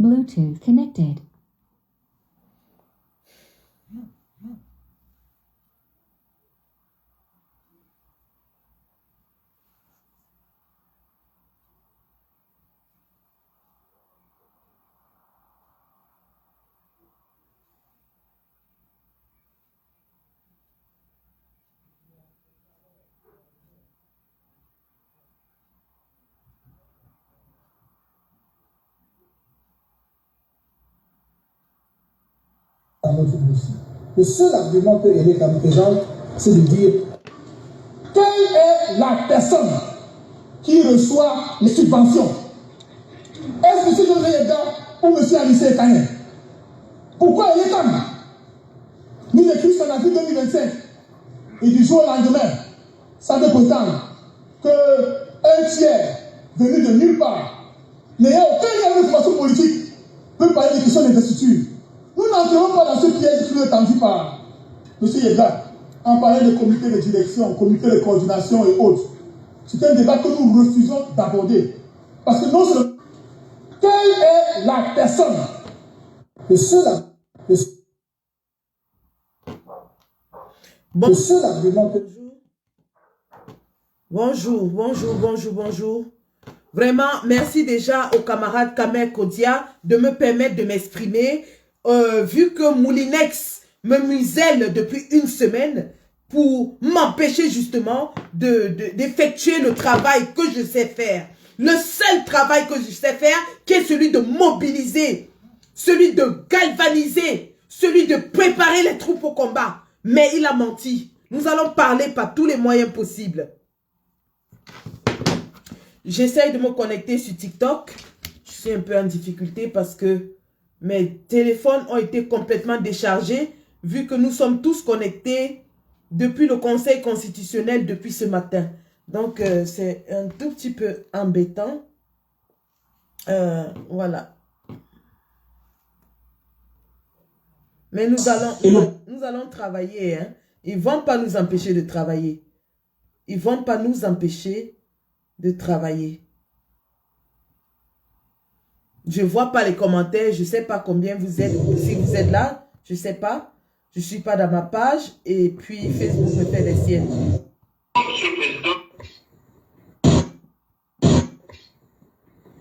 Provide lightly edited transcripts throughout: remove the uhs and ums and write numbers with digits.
Bluetooth connected. À notre dossier. Le seul argument que Eleka me présente, c'est de dire quelle est la personne qui reçoit les subventions. Est-ce que c'est M. Yeda ou M. Alice Kanye? Pourquoi Eleka nous écrivons en avril 2025 et du jour au lendemain, ça fait pourtant qu'un tiers venu de nulle part, n'ayant aucun lien de formation politique, peut parler des questions d'investiture. Nous n'entrons pas dans ce piège qui nous est tendu par M. Yeda en parlant de comité de direction, comité de coordination et autres. C'est un débat que nous refusons d'aborder. Parce que non seulement, quelle est la personne de cela Bon. Bonjour. Vraiment, merci déjà au camarade Kamer Kodia de me permettre de m'exprimer. Vu que Moulinex me muselle depuis une semaine pour m'empêcher justement d'effectuer le travail que je sais faire. Le seul travail que je sais faire, qui est celui de mobiliser, celui de galvaniser, celui de préparer les troupes au combat. Mais il a menti. Nous allons parler par tous les moyens possibles. J'essaye de me connecter sur TikTok. Je suis un peu en difficulté parce que mes téléphones ont été complètement déchargés vu que nous sommes tous connectés depuis le Conseil constitutionnel depuis ce matin. Donc, c'est un tout petit peu embêtant. Voilà. Mais nous allons travailler. Hein. Ils ne vont pas nous empêcher de travailler. Ils ne vont pas nous empêcher de travailler. Je ne vois pas les commentaires. Je ne sais pas combien vous êtes. Si vous êtes là, je ne sais pas. Je ne suis pas dans ma page. Et puis, Facebook me fait des siennes. Monsieur le Président,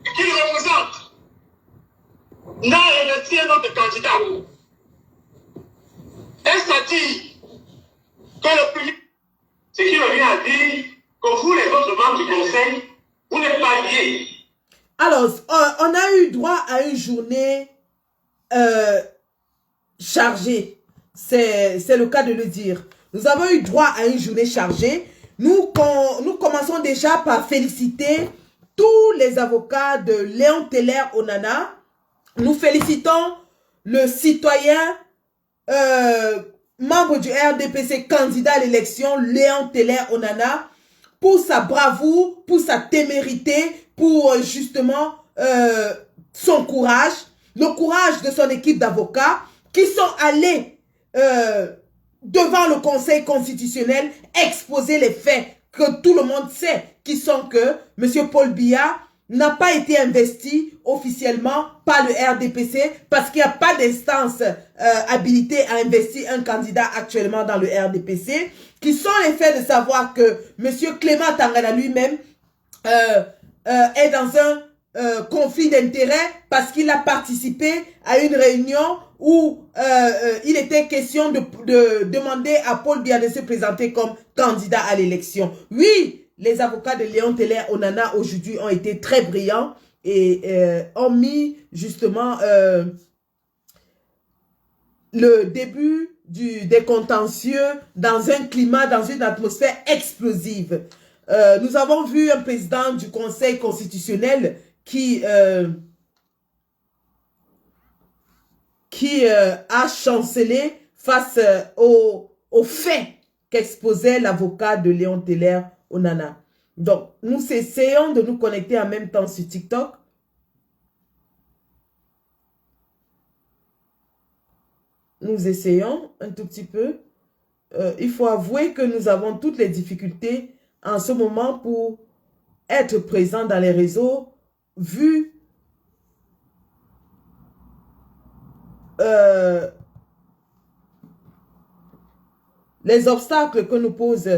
qui représente, n'a investi notre candidat. Est-ce à dire que le public, ce qui revient à dire que vous, les autres membres du Conseil, vous n'êtes pas liés. Alors, on a eu droit à une journée chargée. C'est le cas de le dire. Nous avons eu droit à une journée chargée. Nous commençons déjà par féliciter tous les avocats de Léon Teller Onana. Nous félicitons le citoyen membre du RDPC, candidat à l'élection, Léon Teller Onana, pour sa bravoure, pour sa témérité, pour justement son courage, le courage de son équipe d'avocats qui sont allés devant le Conseil constitutionnel exposer les faits que tout le monde sait, qui sont que M. Paul Biya n'a pas été investi officiellement par le RDPC parce qu'il n'y a pas d'instance habilitée à investir un candidat actuellement dans le RDPC, qui sont les faits de savoir que M. Clément Tangana lui-même est dans un conflit d'intérêts parce qu'il a participé à une réunion où il était question de demander à Paul Biya de se présenter comme candidat à l'élection. Oui, les avocats de Léon Teller Onana aujourd'hui ont été très brillants et ont mis justement le début des contentieux dans un climat, dans une atmosphère explosive. Nous avons vu un président du Conseil constitutionnel qui a chancelé face aux faits qu'exposait l'avocat de Léon Teller Onana. Donc, nous essayons de nous connecter en même temps sur TikTok. Nous essayons un tout petit peu. Il faut avouer que nous avons toutes les difficultés en ce moment pour être présents dans les réseaux, vu les obstacles que nous pose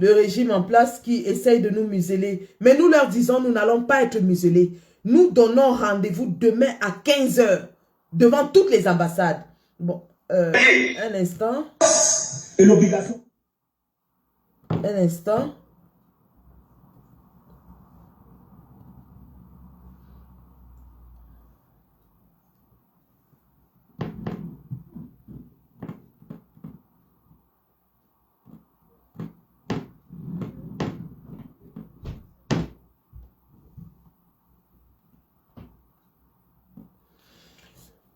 le régime en place qui essaye de nous museler. Mais nous leur disons, nous n'allons pas être muselés. Nous donnons rendez-vous demain à 15 h devant toutes les ambassades. Bon, un instant. Et l'obligation. Un instant.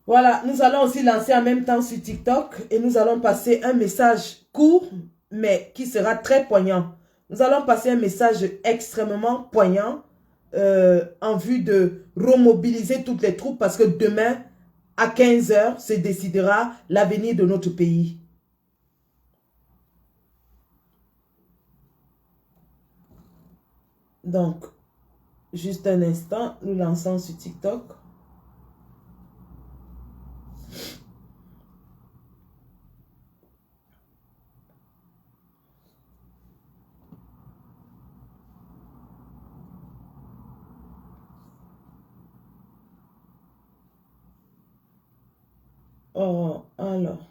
Voilà, nous allons aussi lancer en même temps sur TikTok et nous allons passer un message court, mais qui sera très poignant. Nous allons passer un message extrêmement poignant en vue de remobiliser toutes les troupes parce que demain, à 15 h, se décidera l'avenir de notre pays. Donc, juste un instant, nous lançons sur TikTok. Oh, alors.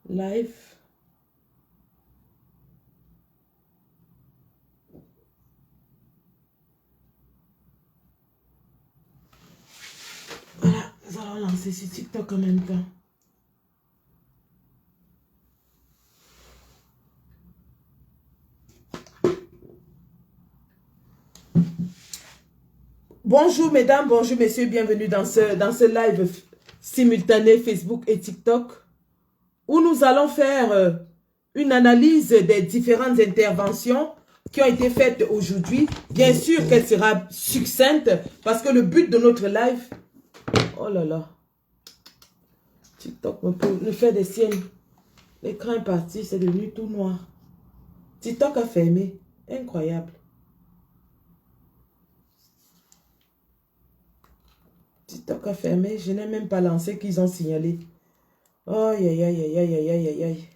Live. Voilà, nous allons lancer sur TikTok en même temps. Bonjour mesdames, bonjour messieurs, bienvenue dans ce live simultané Facebook et TikTok où nous allons faire une analyse des différentes interventions qui ont été faites aujourd'hui. Bien sûr qu'elle sera succincte parce que le but de notre live... Oh là là. TikTok me fait des siennes. L'écran est parti, c'est devenu tout noir. TikTok a fermé. Incroyable. TikTok a fermé. Je n'ai même pas lancé qu'ils ont signalé. Oh, aïe, aïe, aïe, aïe, aïe, aïe, aïe, aïe.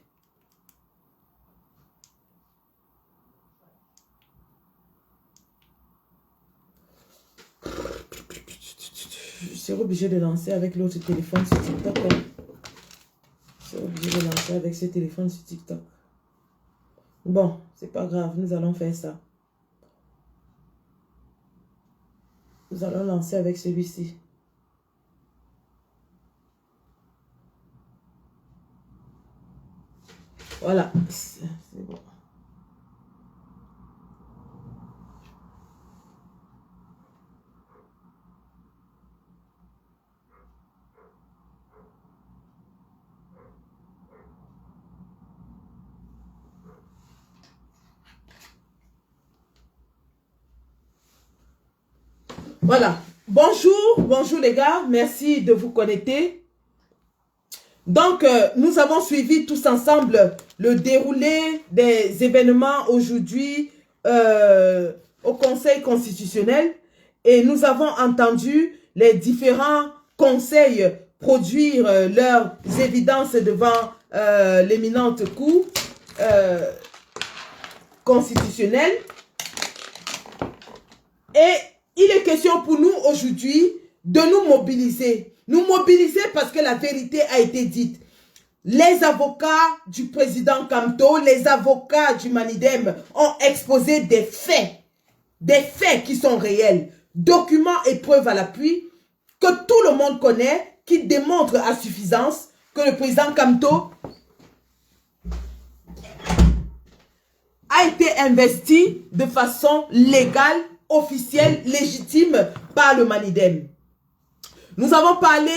Je serai obligé de lancer avec l'autre téléphone sur TikTok. Hein. Je serai obligé de lancer avec ce téléphone sur TikTok. Bon, c'est pas grave, nous allons faire ça. Nous allons lancer avec celui-ci. Voilà, c'est bon. Voilà. Bonjour, bonjour les gars. Merci de vous connecter. Donc, nous avons suivi tous ensemble le déroulé des événements aujourd'hui au Conseil constitutionnel et nous avons entendu les différents conseils produire leurs évidences devant l'éminente Cour constitutionnelle. Et il est question pour nous aujourd'hui de nous mobiliser. Nous mobiliser parce que la vérité a été dite. les avocats du président Kamto, les avocats du Manidem ont exposé des faits qui sont réels, documents et preuves à l'appui, que tout le monde connaît, qui démontrent à suffisance que le président Kamto a été investi de façon légale, officielle, légitime par le Manidem. Nous avons parlé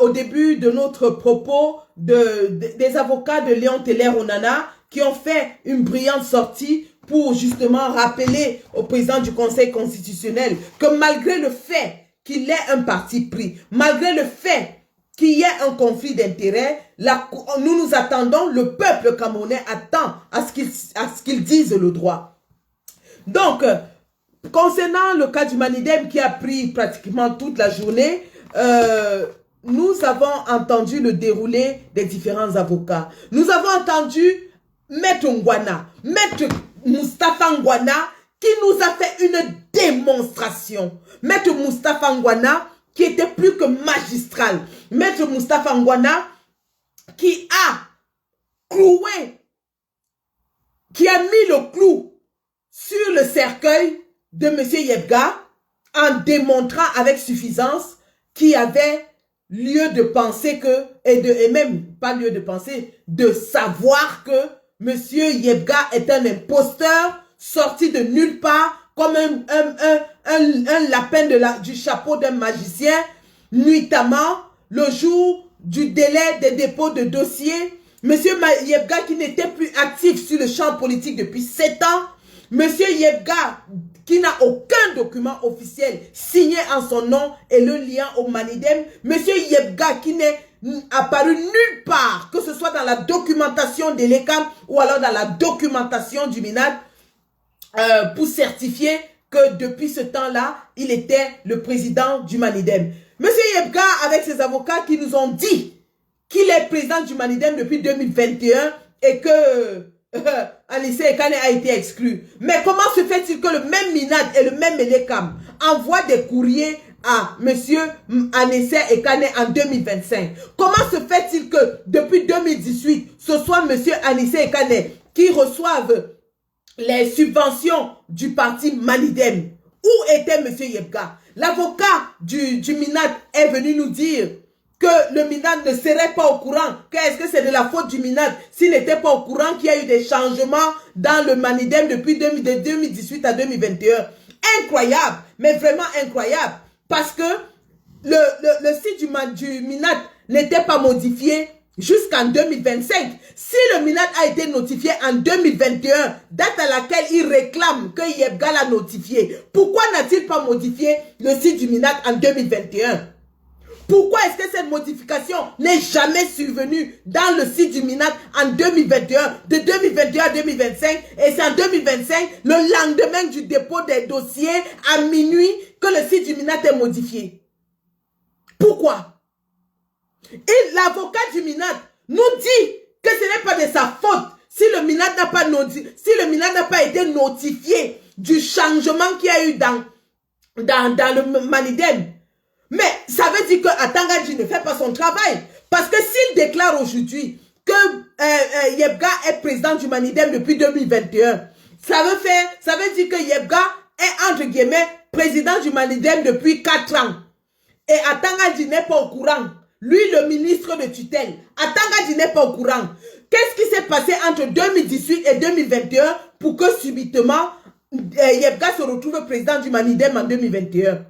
au début de notre propos des avocats de Léon Teller Onana qui ont fait une brillante sortie pour justement rappeler au président du Conseil constitutionnel que malgré le fait qu'il ait un parti pris, malgré le fait qu'il y ait un conflit d'intérêts, nous attendons, le peuple camerounais attend à ce qu'ils disent le droit. Donc, concernant le cas du Manidem qui a pris pratiquement toute la journée, nous avons entendu le déroulé des différents avocats. Nous avons entendu Maître Ngwana, Maître Moustapha Ngwana, qui nous a fait une démonstration. Maître Moustapha Ngwana, qui était plus que magistral. Maître Moustapha Ngwana, qui a cloué, qui a mis le clou sur le cercueil de M. Yebga, en démontrant avec suffisance qu'il y avait lieu de penser que, et même pas lieu de penser, de savoir que M. Yebga est un imposteur sorti de nulle part, comme un lapin du chapeau d'un magicien, nuitamment, le jour du délai des dépôts de dossiers. M. Yebga qui n'était plus actif sur le champ politique depuis 7 ans, M. Yebga qui n'a aucun document officiel signé en son nom et le lien au Manidem, M. Yebga qui n'est apparu nulle part, que ce soit dans la documentation de l'ECAM ou alors dans la documentation du MINAD, pour certifier que depuis ce temps-là, il était le président du Manidem. M. Yebga, avec ses avocats qui nous ont dit qu'il est président du Manidem depuis 2021 et que Anissé Ekane a été exclu. Mais comment se fait-il que le même MINAD et le même Elekam envoient des courriers à M. Anissé Ekane en 2025? Comment se fait-il que depuis 2018, ce soit M. Anissé Ekane qui reçoive les subventions du parti Manidem? Où était M. Yebga? L'avocat du MINAD est venu nous dire que le MINAD ne serait pas au courant. Est-ce que c'est de la faute du MINAD s'il n'était pas au courant qu'il y a eu des changements dans le Manidem depuis 2018 à 2021? Incroyable, mais vraiment incroyable. Parce que le site du MINAD n'était pas modifié jusqu'en 2025. Si le MINAD a été notifié en 2021, date à laquelle il réclame que Yebga l'a notifié, pourquoi n'a-t-il pas modifié le site du MINAD en 2021? Pourquoi est-ce que cette modification n'est jamais survenue dans le site du MINAD en 2021, de 2021 à 2025, et c'est en 2025, le lendemain du dépôt des dossiers, à minuit, que le site du MINAD est modifié? Pourquoi? Et l'avocat du MINAD nous dit que ce n'est pas de sa faute si le MINAD n'a pas été notifié du changement qu'il y a eu dans le Manidem. Mais ça veut dire que Atangadji ne fait pas son travail. Parce que s'il déclare aujourd'hui que Yebga est président du Manidem depuis 2021, ça veut dire que Yebga est entre guillemets président du Manidem depuis 4 ans. Et Atangadji n'est pas au courant. Lui, le ministre de tutelle, Atangadji n'est pas au courant. Qu'est-ce qui s'est passé entre 2018 et 2021 pour que subitement Yebga se retrouve président du Manidem en 2021?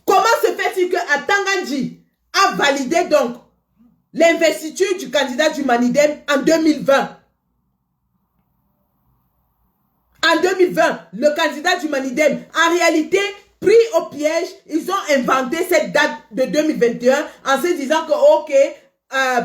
Comment se fait-il que Atangadji a validé donc l'investiture du candidat du Manidem en 2020? En 2020, le candidat du Manidem, en réalité, pris au piège, ils ont inventé cette date de 2021 en se disant que, ok,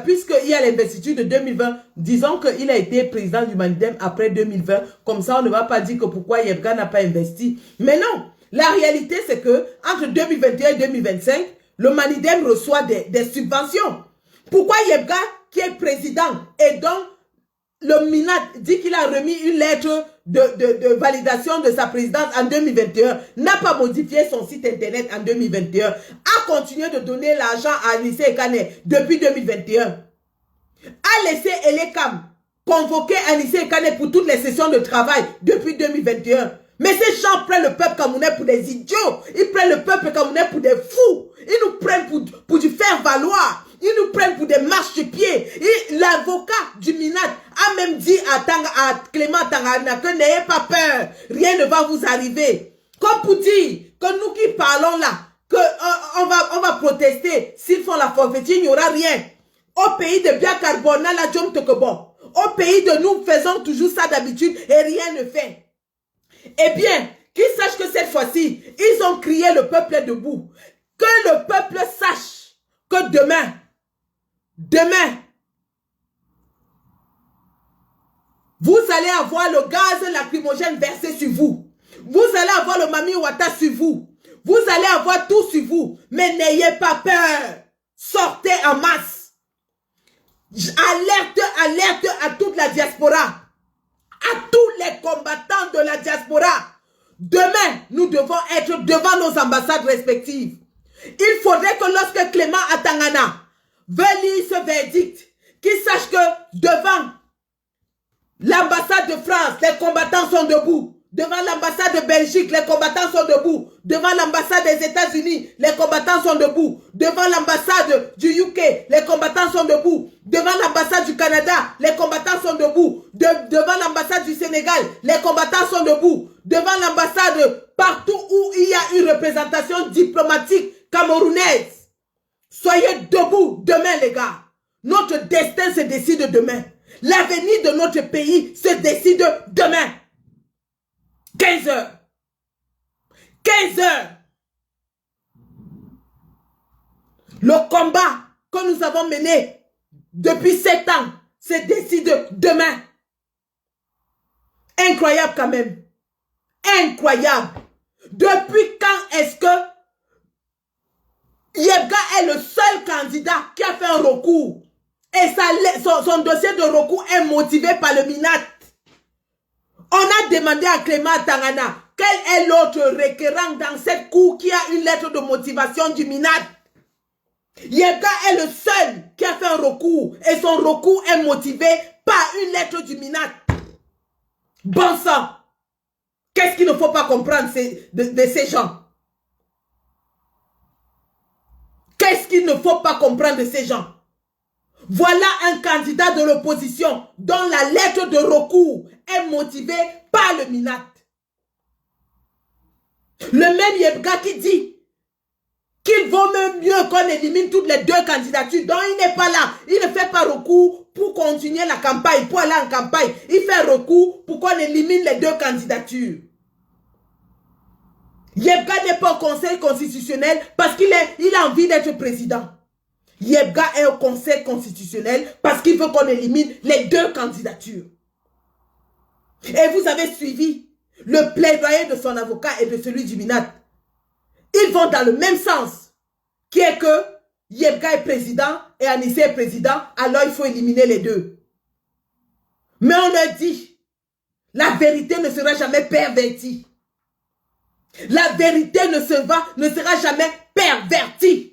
puisqu'il y a l'investiture de 2020, disons qu'il a été président du Manidem après 2020. Comme ça, on ne va pas dire que pourquoi Yebga n'a pas investi. Mais non, la réalité, c'est que entre 2021 et 2025, le Manidem reçoit des subventions. Pourquoi Yebga, qui est président, et donc le MINAD dit qu'il a remis une lettre de validation de sa présidence en 2021, n'a pas modifié son site internet en 2021, a continué de donner l'argent à Anissé Ekane depuis 2021. a laissé Elekam convoquer Anissé Ekane pour toutes les sessions de travail depuis 2021. Mais ces gens prennent le peuple camerounais pour des idiots. Ils prennent le peuple camerounais pour des fous. Ils nous prennent pour du faire-valoir. Ils nous prennent pour des marchepieds. L'avocat du Minat a même dit à Clément Tangana que n'ayez pas peur. Rien ne va vous arriver. Comme pour dire que nous qui parlons là, que on va protester. S'ils font la forfaiture, il n'y aura rien. Au pays de Biakarbona, la Djom Tokobo. Au pays de nous faisons toujours ça d'habitude et rien ne fait. Eh bien, qu'ils sachent que cette fois-ci, ils ont crié le peuple est debout. Que le peuple sache que demain, vous allez avoir le gaz lacrymogène versé sur vous. Vous allez avoir le Mami Wata sur vous. Vous allez avoir tout sur vous. Mais n'ayez pas peur. Sortez en masse. Alerte à toute la diaspora. À tous les combattants de la diaspora. Demain, nous devons être devant nos ambassades respectives. Il faudrait que lorsque Clément Atangana veut lire ce verdict, qu'il sache que devant l'ambassade de France, les combattants sont debout. Devant l'ambassade de Belgique, les combattants sont debout. Devant l'ambassade des États-Unis, les combattants sont debout. Devant l'ambassade du UK, les combattants sont debout. Devant l'ambassade du Canada, les combattants sont debout. Devant l'ambassade du Sénégal, les combattants sont debout. Devant l'ambassade, partout où il y a une représentation diplomatique camerounaise. Soyez debout demain, les gars. Notre destin se décide demain. L'avenir de notre pays se décide demain. 15 heures. 15 heures. Le combat que nous avons mené depuis 7 ans se décide demain. Incroyable quand même. Incroyable. Depuis quand est-ce que Yebga est le seul candidat qui a fait un recours? Et son dossier de recours est motivé par le Minat. On a demandé à Clément Tangana quel est l'autre requérant dans cette cour qui a une lettre de motivation du Minat. Yebga est le seul qui a fait un recours et son recours est motivé par une lettre du Minat. Bon sang! Qu'est-ce qu'il ne faut pas comprendre de ces gens? Qu'est-ce qu'il ne faut pas comprendre de ces gens? Voilà un candidat de l'opposition dont la lettre de recours est motivée par le Minat. Le même Yebga qui dit qu'il vaut même mieux qu'on élimine toutes les 2 candidatures. Donc il n'est pas là. Il ne fait pas recours pour continuer la campagne, pour aller en campagne. Il fait recours pour qu'on élimine les 2 candidatures. Yebga n'est pas au Conseil constitutionnel parce qu'il a envie d'être président. Yebga est au Conseil constitutionnel parce qu'il veut qu'on élimine les 2 candidatures. Et vous avez suivi le plaidoyer de son avocat et de celui du Minat. Ils vont dans le même sens, qui est que Yebga est président et Anissé est président, alors il faut éliminer les 2. Mais on leur dit, la vérité ne sera jamais pervertie. La vérité ne sera jamais pervertie.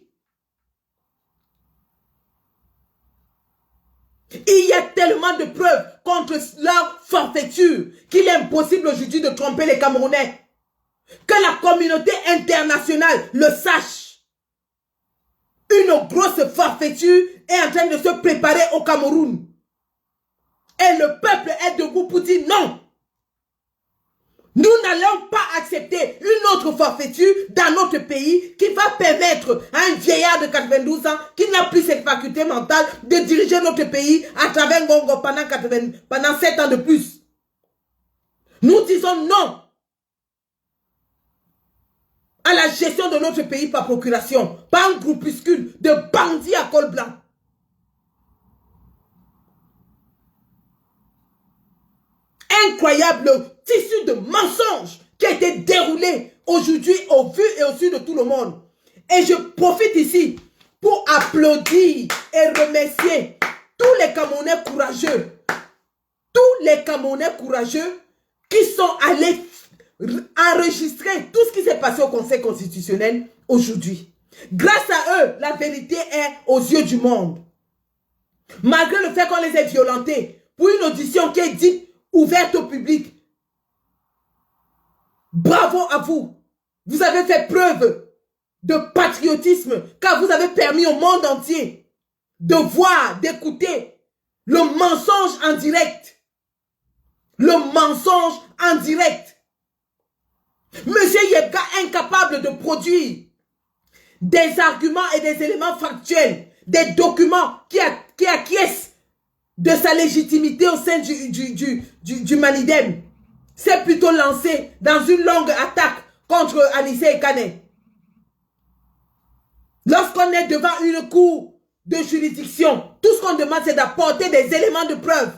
Il y a tellement de preuves contre leur forfaiture qu'il est impossible aujourd'hui de tromper les Camerounais. Que la communauté internationale le sache. Une grosse forfaiture est en train de se préparer au Cameroun. Et le peuple est debout pour dire non. Nous n'allons pas accepter une autre forfaiture dans notre pays qui va permettre à un vieillard de 92 ans qui n'a plus cette faculté mentale de diriger notre pays à travers Ngongo pendant 7 ans de plus. Nous disons non à la gestion de notre pays par procuration, par un groupuscule de bandits à col blanc. Incroyable tissu de mensonges qui a été déroulé aujourd'hui au vu et au su de tout le monde. Et je profite ici pour applaudir et remercier tous les Camerounais courageux. Tous les Camerounais courageux qui sont allés enregistrer tout ce qui s'est passé au Conseil constitutionnel aujourd'hui. Grâce à eux, la vérité est aux yeux du monde. Malgré le fait qu'on les ait violentés, pour une audition qui est dite ouverte au public. Bravo à vous. Vous avez fait preuve de patriotisme car vous avez permis au monde entier de voir, d'écouter le mensonge en direct. Le mensonge en direct. Monsieur Yebga incapable de produire des arguments et des éléments factuels, des documents qui acquiescent de sa légitimité au sein du Manidem. C'est plutôt lancé dans une longue attaque contre Anissé Ekane. Lorsqu'on est devant une cour de juridiction, tout ce qu'on demande, c'est d'apporter des éléments de preuve.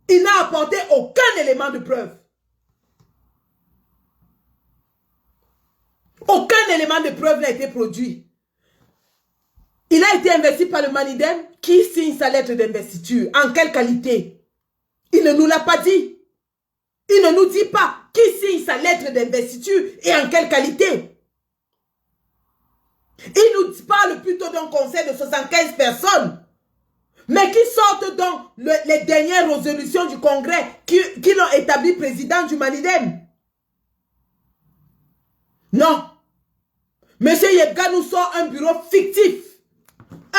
Il n'a apporté aucun élément de preuve. Aucun élément de preuve n'a été produit. Il a été investi par le Manidem qui signe sa lettre d'investiture. En quelle qualité? Il ne nous l'a pas dit. Il ne nous dit pas qui signe sa lettre d'investiture et en quelle qualité. Il nous parle plutôt d'un conseil de 75 personnes. Mais qui sortent donc les dernières résolutions du Congrès qui l'ont établi président du Manidem. Non. Monsieur Yebga nous sort un bureau fictif.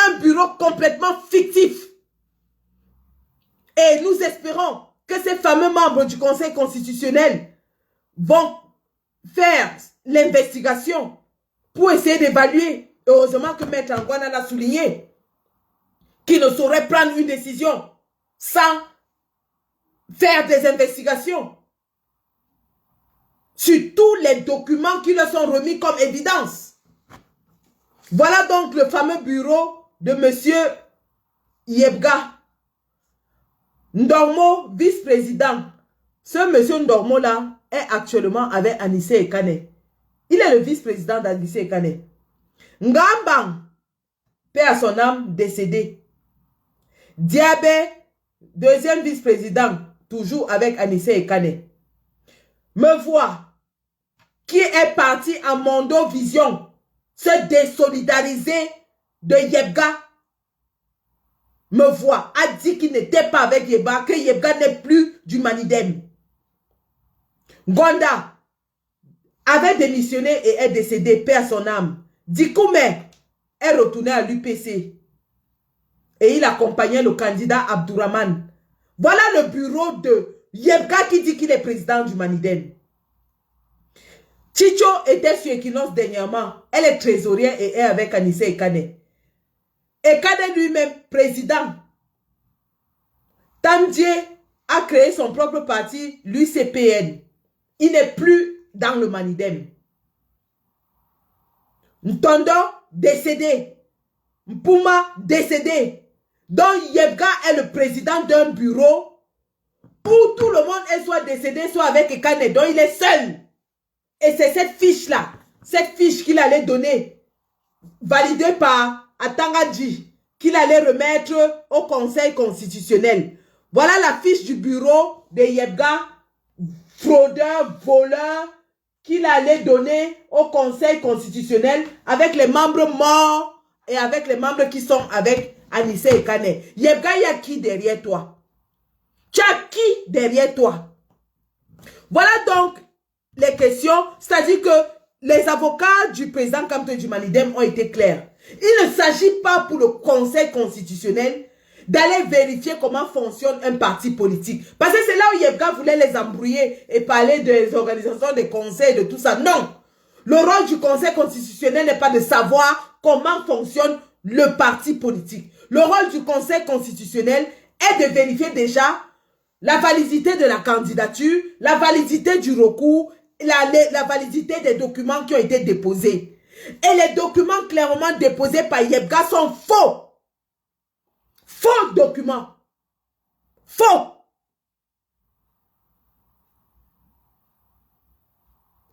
Un bureau complètement fictif. Et nous espérons que ces fameux membres du Conseil constitutionnel vont faire l'investigation pour essayer d'évaluer. Heureusement que Maître Angwana l'a souligné, qu'il ne saurait prendre une décision sans faire des investigations sur tous les documents qui leur sont remis comme évidence. Voilà donc le fameux bureau de monsieur Yebga. Ndormo, vice-président. Ce monsieur Ndormo-là est actuellement avec Anissé Ekane. Il est le vice-président d'Anissé Ekane. Ngambang, paix à son âme, décédé. Diabé, deuxième vice-président, toujours avec Anissé Ekane. Me voit, qui est parti en Mondo Vision, se désolidariser de Yebga. Me voit, a dit qu'il n'était pas avec Yebga, que Yebga n'est plus du Manidem. Gonda avait démissionné et est décédé, paix à son âme. Dikoume est retourné à l'UPC et il accompagnait le candidat Abdourahman. Voilà le bureau de Yebga qui dit qu'il est président du Manidem. Chicho était sur Equinox dernièrement. Elle est trésorière et est avec Anissé Ekane. Ekane lui-même, président. Tamdié a créé son propre parti, l'UCPN. Il n'est plus dans le Manidem. Ntondo, décédé. Mpuma, décédé. Donc Yebga est le président d'un bureau où tout le monde est soit décédé, soit avec Ekane. Donc il est seul. Et c'est cette fiche-là, cette fiche qu'il allait donner, validée par Atangadji, qu'il allait remettre au Conseil constitutionnel. Voilà la fiche du bureau de Yebga, fraudeur, voleur, qu'il allait donner au Conseil constitutionnel avec les membres morts et avec les membres qui sont avec Anissé Ekane. Yebga, il y a qui derrière toi? Tu as qui derrière toi? Voilà donc les questions, c'est-à-dire que les avocats du président Kamto du Manidem ont été clairs. Il ne s'agit pas pour le Conseil constitutionnel d'aller vérifier comment fonctionne un parti politique. Parce que c'est là où Yebga voulait les embrouiller et parler des organisations, des conseils, de tout ça. Non! Le rôle du Conseil constitutionnel n'est pas de savoir comment fonctionne le parti politique. Le rôle du Conseil constitutionnel est de vérifier déjà la validité de la candidature, la validité du recours, la validité des documents qui ont été déposés. Et les documents clairement déposés par Yebga sont faux. Faux documents. Faux.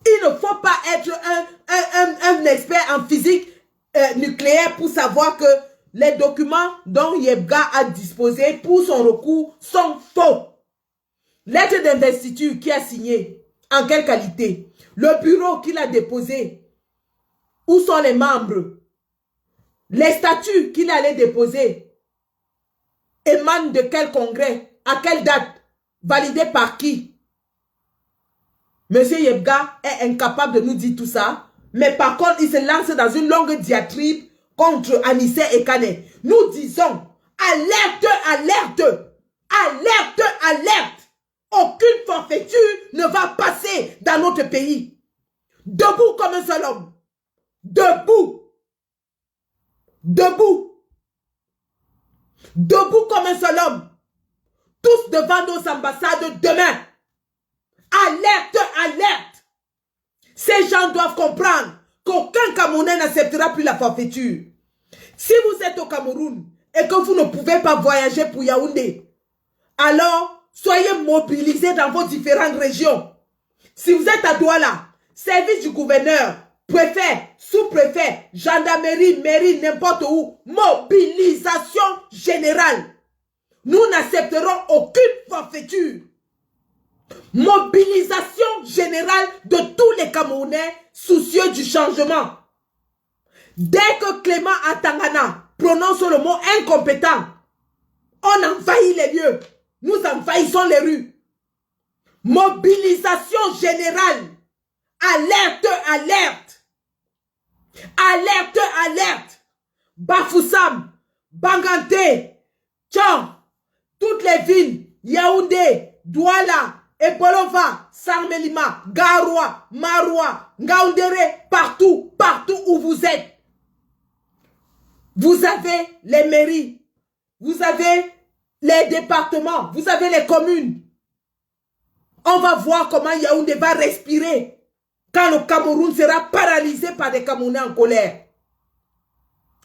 Il ne faut pas être un expert en physique nucléaire pour savoir que les documents dont Yebga a disposé pour son recours sont faux. Lettre d'investiture qui a signé. En quelle qualité? Le bureau qu'il a déposé. Où sont les membres? Les statuts qu'il allait déposer. émane de quel congrès? À quelle date? Validé par qui? Monsieur Yebga est incapable de nous dire tout ça. Mais par contre, il se lance dans une longue diatribe contre Anissé et Kane. Nous disons, alerte, alerte, alerte, alerte. Aucune forfaiture ne va passer dans notre pays. Debout comme un seul homme. Debout. Debout. Debout comme un seul homme. Tous devant nos ambassades demain. Alerte, alerte. Ces gens doivent comprendre qu'aucun Camerounais n'acceptera plus la forfaiture. Si vous êtes au Cameroun et que vous ne pouvez pas voyager pour Yaoundé, alors soyez mobilisés dans vos différentes régions. Si vous êtes à Douala, service du gouverneur, préfet, sous-préfet, gendarmerie, mairie, n'importe où, mobilisation générale. Nous n'accepterons aucune forfaiture. Mobilisation générale de tous les Camerounais soucieux du changement. Dès que Clément Atangana prononce le mot incompétent, on envahit les lieux. Nous envahissons les rues. Mobilisation générale. Alerte, alerte. Alerte, alerte. Bafoussam, Banganté, Tchon, toutes les villes, Yaoundé, Douala, Ebolova, Sarmelima, Garoua, Maroua, Ngaoundéré, partout, partout où vous êtes. Vous avez les mairies, vous avez les départements, vous avez les communes. On va voir comment Yaoundé va respirer quand le Cameroun sera paralysé par des Camerounais en colère.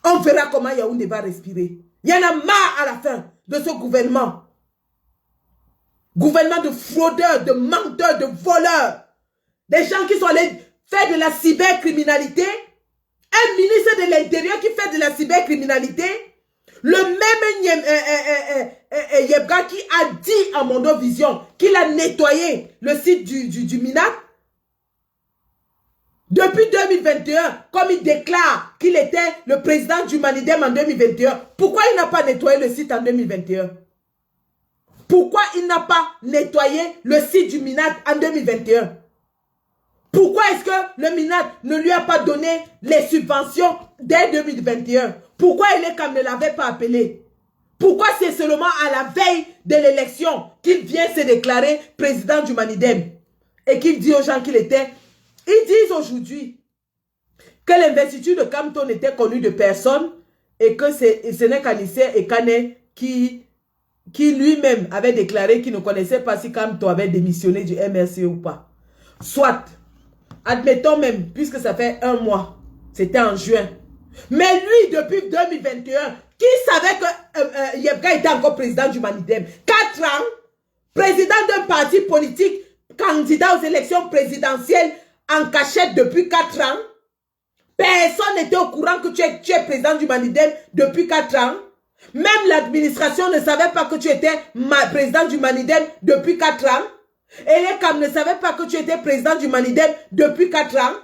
On verra comment Yaoundé va respirer. Il y en a marre à la fin de ce gouvernement. Gouvernement de fraudeurs, de menteurs, de voleurs. Des gens qui sont allés faire de la cybercriminalité. Un ministre de l'Intérieur qui fait de la cybercriminalité. Le même Yebga qui a dit à Mondovision qu'il a nettoyé le site du MINAC. Depuis 2021, comme il déclare qu'il était le président du Manidem en 2021, pourquoi il n'a pas nettoyé le site en 2021? Pourquoi il n'a pas nettoyé le site du MINAC en 2021? Pourquoi est-ce que le MINAC ne lui a pas donné les subventions dès 2021? Pourquoi Elekam ne l'avait pas appelé? Pourquoi c'est seulement à la veille de l'élection qu'il vient se déclarer président du Manidem et qu'il dit aux gens qu'il était... Ils disent aujourd'hui que l'investiture de Kamto n'était connue de personne et que ce n'est qu'Anissé et Kane qui lui-même avait déclaré qu'il ne connaissait pas si Kamto avait démissionné du MRC ou pas. Soit, admettons même, puisque ça fait un mois, c'était en juin. Mais lui, depuis 2021, qui savait que Yebga était encore président du Manidem? 4 ans, président d'un parti politique, candidat aux élections présidentielles, en cachette depuis 4 ans. Personne n'était au courant que tu es président du Manidem depuis 4 ans. Même l'administration ne savait pas que tu étais président du Manidem depuis 4 ans. Et les CAM ne savaient pas que tu étais président du Manidem depuis 4 ans.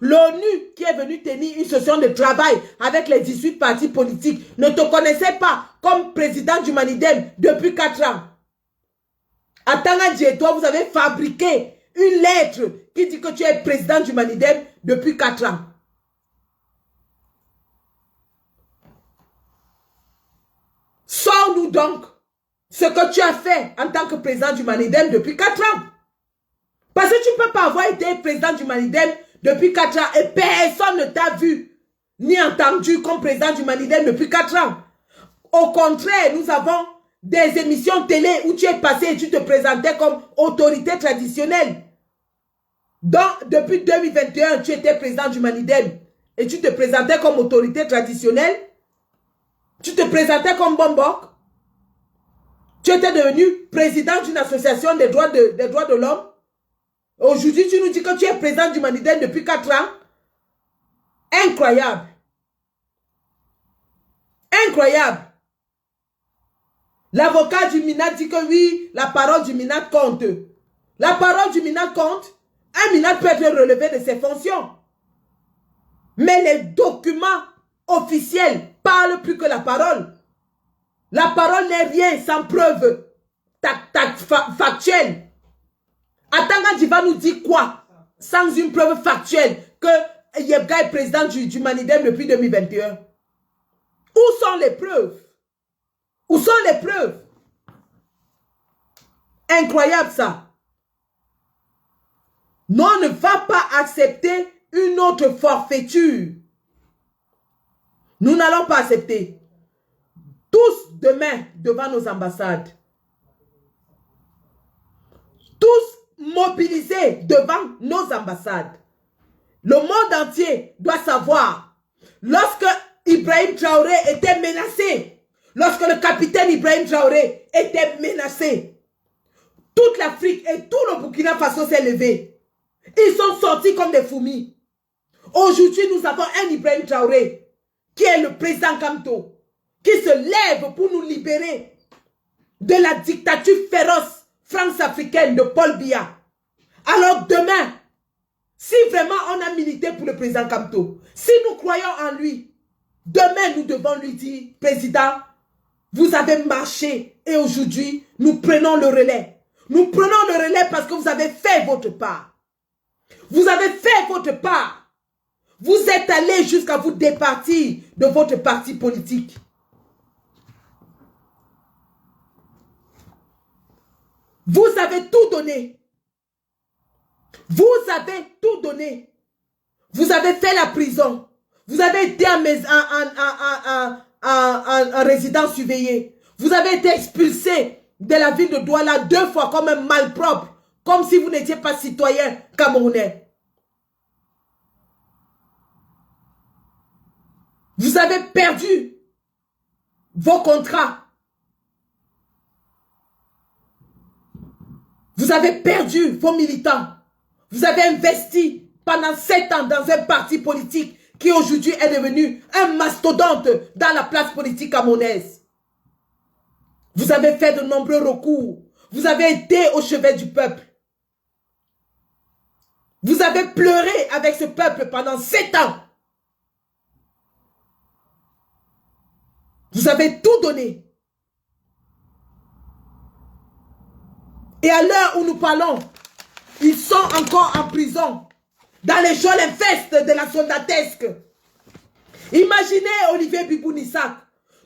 L'ONU qui est venu tenir une session de travail avec les 18 partis politiques ne te connaissait pas comme président du Manidem depuis 4 ans. À Tangadji et toi, vous avez fabriqué une lettre qui dit que tu es président du Manidem depuis 4 ans. Sors-nous donc ce que tu as fait en tant que président du Manidem depuis 4 ans. Parce que tu ne peux pas avoir été président du Manidem depuis 4 ans et personne ne t'a vu ni entendu comme président du Manidem depuis 4 ans. Au contraire, nous avons des émissions télé où tu es passé et tu te présentais comme autorité traditionnelle. Donc, depuis 2021, tu étais président du Manidem et tu te présentais comme autorité traditionnelle. Tu te présentais comme Bombok. Tu étais devenu président d'une association des droits de l'homme. Aujourd'hui, tu nous dis que tu es président du Manidem depuis 4 ans. Incroyable. Incroyable. L'avocat du MINAC dit que oui, la parole du MINAC compte. La parole du MINAC compte. Un MINAC peut être relevé de ses fonctions. Mais les documents officiels parlent plus que la parole. La parole n'est rien sans preuve factuelle. Atanga va nous dire quoi? Sans une preuve factuelle que Yebga est président du Manidem depuis 2021. Où sont les preuves? Où sont les preuves? Incroyable ça. Non, on ne va pas accepter une autre forfaiture. Nous n'allons pas accepter. Tous demain devant nos ambassades. Tous mobilisés devant nos ambassades. Le monde entier doit savoir. Lorsque Ibrahim Traoré était menacé, lorsque le capitaine Ibrahim Traoré était menacé, toute l'Afrique et tout le Burkina Faso s'est levé. Ils sont sortis comme des fourmis. Aujourd'hui, nous avons un Ibrahim Traoré qui est le président Kamto, qui se lève pour nous libérer de la dictature féroce france-africaine de Paul Biya. Alors demain, si vraiment on a milité pour le président Kamto, si nous croyons en lui, demain nous devons lui dire, président, vous avez marché et aujourd'hui nous prenons le relais. Nous prenons le relais parce que vous avez fait votre part. Vous avez fait votre part. Vous êtes allé jusqu'à vous départir de votre parti politique. Vous avez tout donné. Vous avez tout donné. Vous avez fait la prison. Vous avez été en résidence surveillée. Vous avez été expulsé de la ville de Douala 2 fois comme un malpropre. Comme si vous n'étiez pas citoyen camerounais. Vous avez perdu vos contrats. Vous avez perdu vos militants. Vous avez investi pendant 7 ans dans un parti politique qui aujourd'hui est devenu un mastodonte dans la place politique camerounaise. Vous avez fait de nombreux recours. Vous avez été au chevet du peuple. Vous avez pleuré avec ce peuple pendant 7 ans. Vous avez tout donné. Et à l'heure où nous parlons, ils sont encore en prison, dans les geôles infestes de la soldatesque. Imaginez Olivier Bibounissak,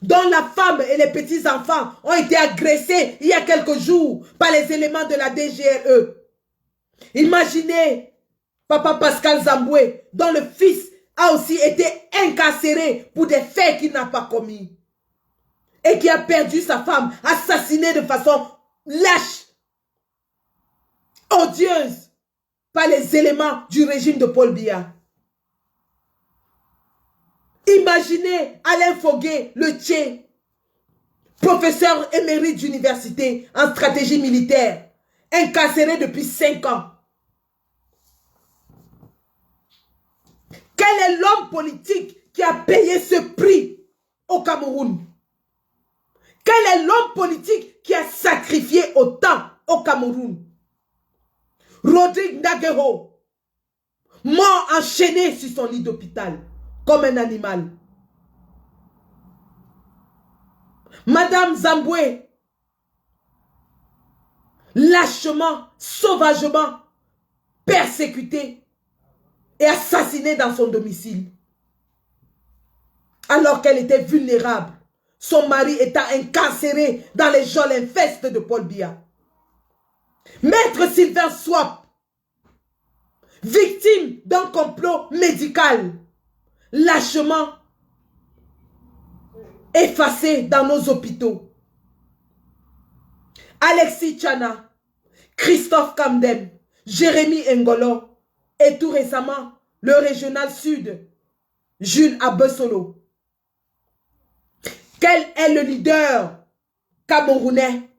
dont la femme et les petits-enfants ont été agressés il y a quelques jours par les éléments de la DGRE. Imaginez Papa Pascal Zamboué, dont le fils a aussi été incarcéré pour des faits qu'il n'a pas commis. Et qui a perdu sa femme, assassinée de façon lâche, odieuse, par les éléments du régime de Paul Biya. Imaginez Alain Fogué, le Tché, professeur émérite d'université en stratégie militaire, incarcéré depuis 5 ans. Quel est l'homme politique qui a payé ce prix au Cameroun? Quel est l'homme politique qui a sacrifié autant au Cameroun? Rodrigue Ndaguero, mort enchaîné sur son lit d'hôpital, comme un animal. Madame Zamboué, lâchement, sauvagement, persécutée et assassinée dans son domicile. Alors qu'elle était vulnérable, son mari étant incarcéré dans les geôles infestes de Paul Biya. Maître Sylvain Swap, victime d'un complot médical, lâchement effacé dans nos hôpitaux. Alexis Tchana, Christophe Kamdem, Jérémy Ngolo et tout récemment le régional sud, Jules Abessolo. Quel est le leader camerounais,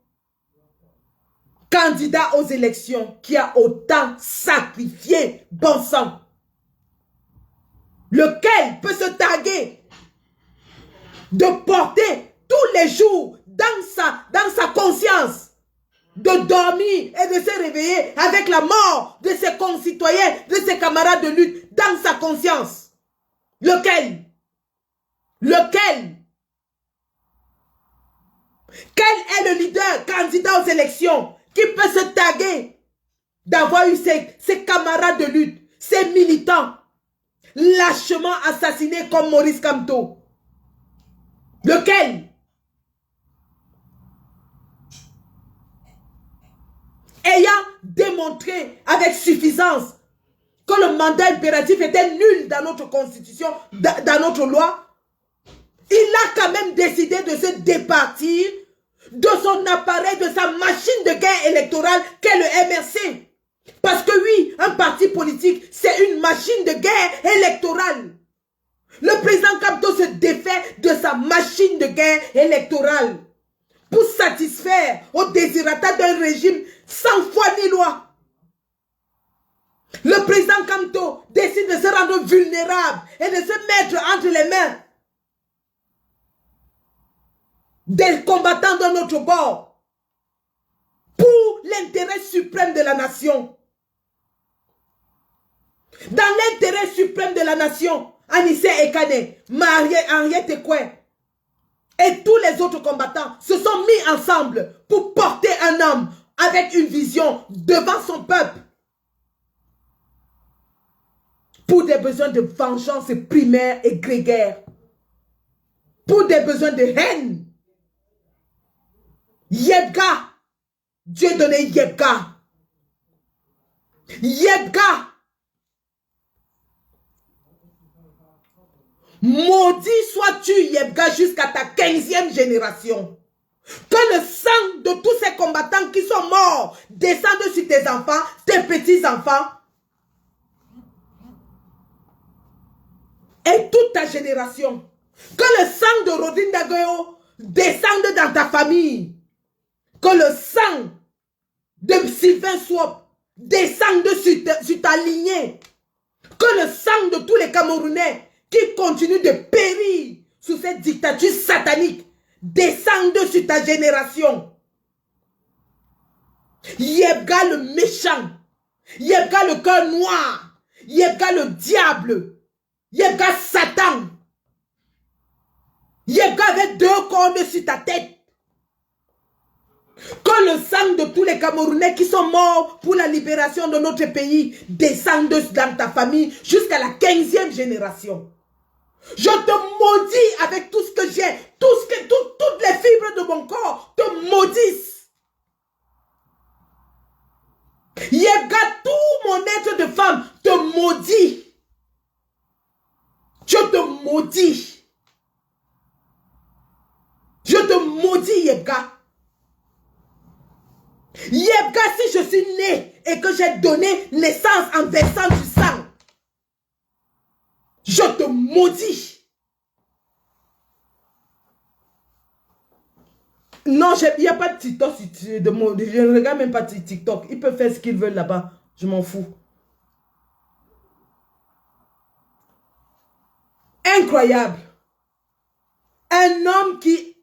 candidat aux élections, qui a autant sacrifié bon sang? Lequel peut se targuer de porter tous les jours dans sa conscience, de dormir et de se réveiller avec la mort de ses concitoyens, de ses camarades de lutte dans sa conscience? Lequel? Lequel? élections, qui peut se taguer d'avoir eu ses camarades de lutte, ses militants, lâchement assassinés comme Maurice Kamto? Lequel? Ayant démontré avec suffisance que le mandat impératif était nul dans notre constitution, dans notre loi, il a quand même décidé de se départir de son appareil, de sa machine de guerre électorale qu'est le MRC. Parce que oui, un parti politique, c'est une machine de guerre électorale. Le président Kamto se défait de sa machine de guerre électorale pour satisfaire aux désirata d'un régime sans foi ni loi. Le président Kamto décide de se rendre vulnérable et de se mettre entre les mains des combattants de notre bord pour l'intérêt suprême de la nation. Dans l'intérêt suprême de la nation, Anissé Ekane, Henriette Ekwe et tous les autres combattants se sont mis ensemble pour porter un homme avec une vision devant son peuple. Pour des besoins de vengeance primaire et grégaire. Pour des besoins de haine. Yebga. Dieu donné Yebga. Yebga. Maudit sois-tu, Yebga, jusqu'à ta 15e génération. Que le sang de tous ces combattants qui sont morts descende sur tes enfants, tes petits-enfants, et toute ta génération. Que le sang de Rodine Dagoyo descende dans ta famille. Que le sang de Sylvain Swap descende sur ta lignée. Que le sang de tous les Camerounais qui continuent de périr sous cette dictature satanique descende sur ta génération. Yebga le méchant, Yebga le cœur noir, Yebga le diable, Yebga Satan, Yebga avec 2 cornes sur ta tête. Que le sang de tous les Camerounais qui sont morts pour la libération de notre pays descende dans ta famille jusqu'à la 15e génération. Je te maudis avec tout ce que j'ai, toutes les fibres de mon corps te maudissent. Yebga, tout mon être de femme te maudit. Je te maudis. Je te maudis, Yebga. Yebga, si je suis né et que j'ai donné naissance en versant du sang, je te maudis. Non, il n'y a pas de TikTok. Je ne regarde même pas TikTok. Ils peuvent faire ce qu'ils veulent là-bas. Je m'en fous. Incroyable. Un homme qui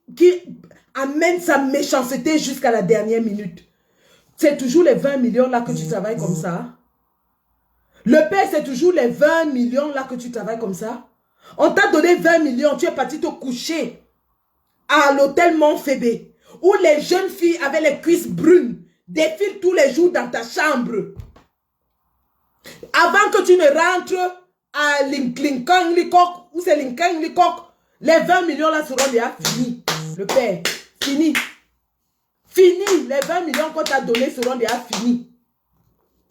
amène sa méchanceté jusqu'à la dernière minute. C'est toujours les 20 millions là que tu travailles comme ça. Le père, c'est toujours les 20 millions là que tu travailles comme ça. On t'a donné 20 millions, tu es parti te coucher à l'hôtel Montphébé, où les jeunes filles avec les cuisses brunes défilent tous les jours dans ta chambre. Avant que tu ne rentres à Lincoln Likok, où c'est Lincoln Likok, les 20 millions là seront déjà finis. Le père, fini. Fini, les 20 millions qu'on t'a donnés seront déjà finis.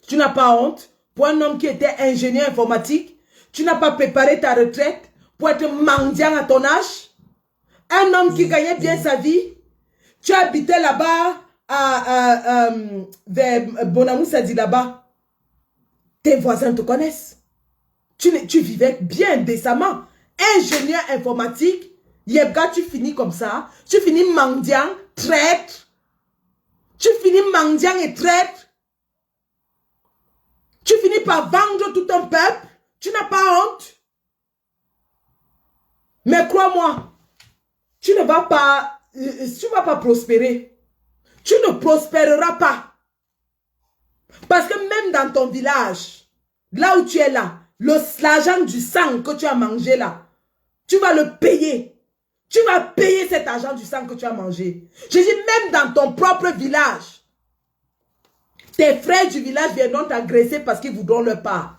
Tu n'as pas honte? Pour un homme qui était ingénieur informatique, tu n'as pas préparé ta retraite pour être mendiant à ton âge. Un homme qui gagnait bien sa vie, tu habitais là-bas, vers Bonamou Sadi là-bas. Tes voisins te connaissent. Tu vivais bien, décemment. Ingénieur informatique, Yebga, tu finis comme ça. Tu finis mendiant, traître. Tu finis mendiant et traître. Tu finis par vendre tout un peuple. Tu n'as pas honte. Mais crois-moi, tu ne vas pas prospérer. Tu ne prospéreras pas. Parce que même dans ton village, là où tu es là, l'argent du sang que tu as mangé là, tu vas le payer. Tu vas payer cet argent du sang que tu as mangé. Je dis, même dans ton propre village, tes frères du village viendront t'agresser parce qu'ils voudront leur part.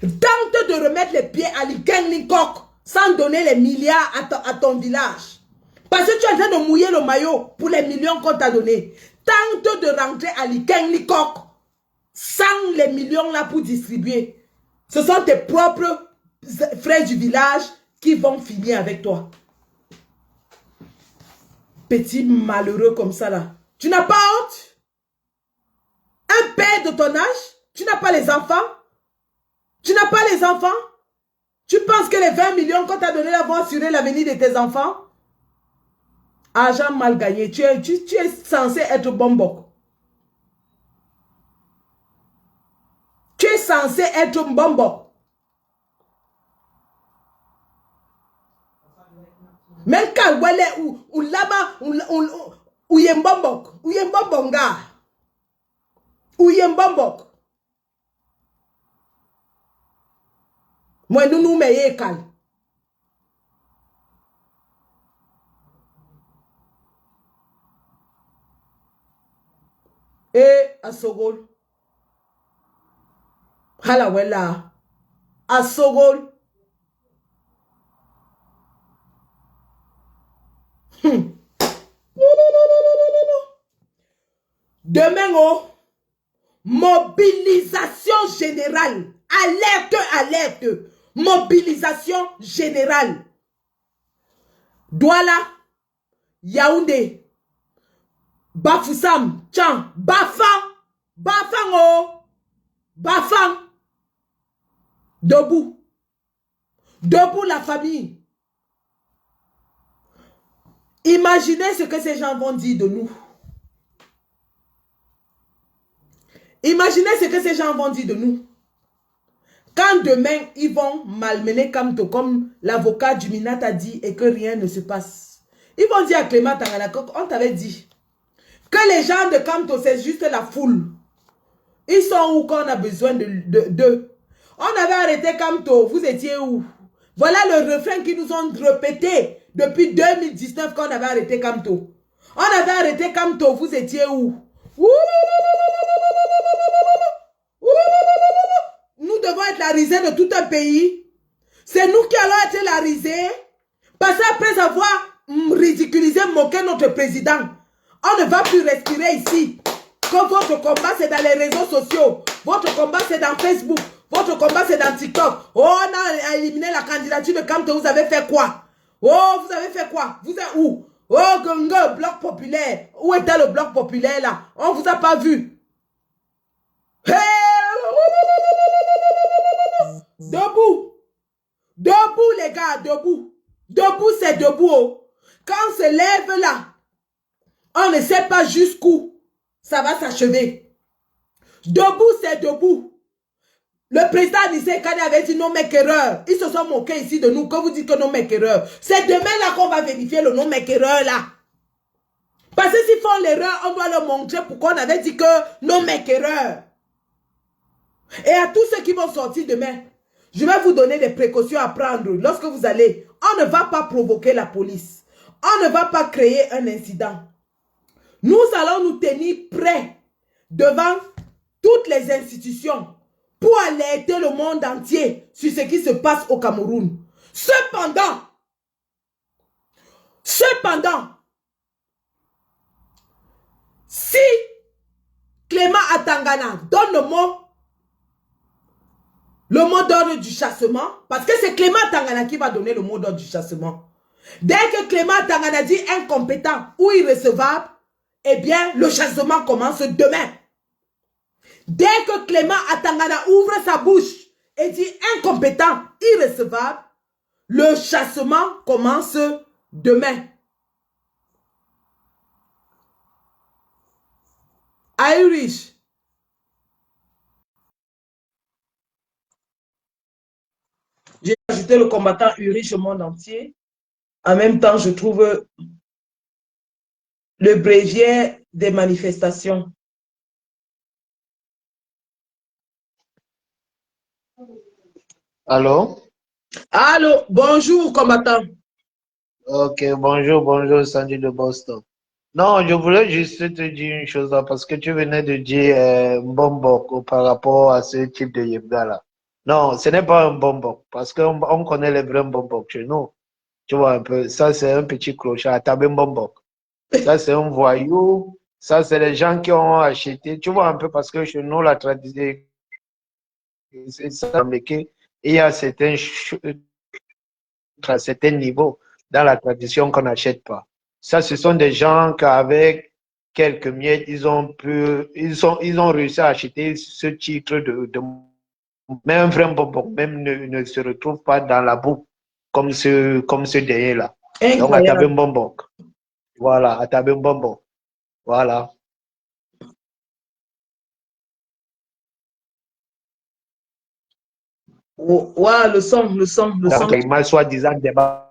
Tente de remettre les pieds à l'Ikeng-Likok sans donner les milliards à ton village. Parce que tu es en train de mouiller le maillot pour les millions qu'on t'a donnés. Tente de rentrer à l'Ikeng-Likok sans les millions là pour distribuer. Ce sont tes propres frères du village qui vont finir avec toi. Petit malheureux comme ça là. Tu n'as pas honte? Un père de ton âge? Tu n'as pas les enfants? Tu n'as pas les enfants? Tu penses que les 20 millions qu'on t'a donné là vont assurer l'avenir de tes enfants? Argent mal gagné. Tu es censé être bombok. Tu es censé être bombok. Même quand ou là-bas, ou yembombok, ou yembombonga, ou yembombok. Moi, nous meillons calme. Et à Sogol. Halawela. À Sogol. Demain, oh, mobilisation générale. Alerte, alerte. Mobilisation générale. Douala, Yaoundé, Bafoussam, Tchan, Bafang, Bafang, oh, Bafang. Debout. Debout la famille. Imaginez ce que ces gens vont dire de nous. Imaginez ce que ces gens vont dire de nous. Quand demain, ils vont malmener Kamto, comme l'avocat du Minat a dit, et que rien ne se passe. Ils vont dire à Clément Tanganakok, on t'avait dit que les gens de Kamto, c'est juste la foule. Ils sont où quand on a besoin d'eux. On avait arrêté Kamto, vous étiez où? Voilà le refrain qu'ils nous ont répété depuis 2019 quand on avait arrêté Kamto. On avait arrêté Kamto, vous étiez où? Nous devons être la risée de tout un pays. C'est nous qui allons être la risée. Parce qu'après avoir ridiculisé, moqué notre président, on ne va plus respirer ici. Que votre combat, c'est dans les réseaux sociaux. Votre combat, c'est dans Facebook. Votre combat, c'est dans TikTok. Oh, on a éliminé la candidature de Kamto. Vous avez fait quoi? Oh, vous avez fait quoi? Vous êtes où? Oh, Gongo, Bloc populaire. Où était le Bloc populaire là? On ne vous a pas vu. Hey! Debout. Debout, les gars, debout. Debout, c'est debout. Oh. Quand on se lève là, on ne sait pas jusqu'où ça va s'achever. Debout, c'est debout. Le président Nissé Kane avait dit non erreur. Ils se sont moqués ici de nous. Quand vous dites que non erreur, c'est demain là qu'on va vérifier le non erreur là. Parce que s'ils font l'erreur, on doit leur montrer pourquoi on avait dit que non erreur. Et à tous ceux qui vont sortir demain, je vais vous donner des précautions à prendre. Lorsque vous allez, on ne va pas provoquer la police. On ne va pas créer un incident. Nous allons nous tenir prêts devant toutes les institutions pour alerter le monde entier sur ce qui se passe au Cameroun. Cependant, si Clément Atangana donne le mot d'ordre du chassement, parce que c'est Clément Atangana qui va donner le mot d'ordre du chassement. Dès que Clément Atangana dit incompétent ou irrecevable, eh bien, le chassement commence demain. Dès que Clément Atangana ouvre sa bouche et dit incompétent, irrecevable, le chassement commence demain. Irish. J'ai ajouté le combattant Irish au monde entier. En même temps, je trouve le bréviaire des manifestations. Allô? Allô, bonjour combattant. Ok, bonjour, bonjour, Sandy de Boston. Non, je voulais juste te dire une chose là, parce que tu venais de dire Mbombok par rapport à ce type de Yebga là. Non, ce n'est pas un Mbombok, parce qu'on connaît les vrais Mbombok chez nous. Tu vois un peu, ça c'est un petit clochard, Tabé Mbombok. Ça c'est un voyou, ça c'est les gens qui ont acheté. Tu vois un peu, parce que chez nous, la tradition, c'est ça, mais qu'il y a à certains niveaux dans la tradition qu'on n'achète pas. Ça, ce sont des gens qu'avec quelques miettes, ils ont réussi à acheter ce titre mais un vrai bonbon même ne se retrouve pas dans la boue comme ce derrière-là. Donc, à taber un Incroyable. bonbon. Voilà, à taber un bonbon. Voilà. Oh, ouais, le son, le son, le Donc, son. il m'a soi-disant débat.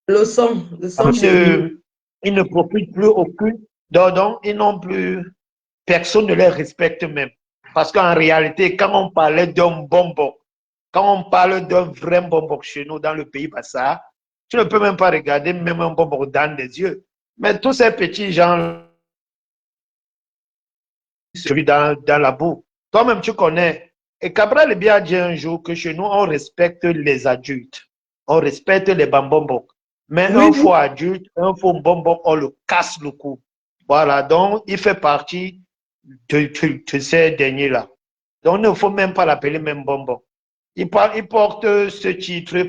Le son chez lui. Ils ne profitent plus aucune. Donc, ils n'ont plus. Personne ne les respecte même. Parce qu'en réalité, quand on parlait d'un bonbon, quand on parle d'un vrai bonbon chez nous dans le pays Bassa, tu ne peux même pas regarder même un bonbon dans les yeux. Mais tous ces petits gens, celui dans la boue, toi-même tu connais. Et Cabral bien a dit un jour que chez nous, on respecte les adultes. On respecte les bonbons. Mais Oui, un oui. faux adulte, un faux bonbon, on le casse le cou. Voilà, donc il fait partie de ces derniers-là. Donc, il ne faut même pas l'appeler même bonbon. Il porte ce titre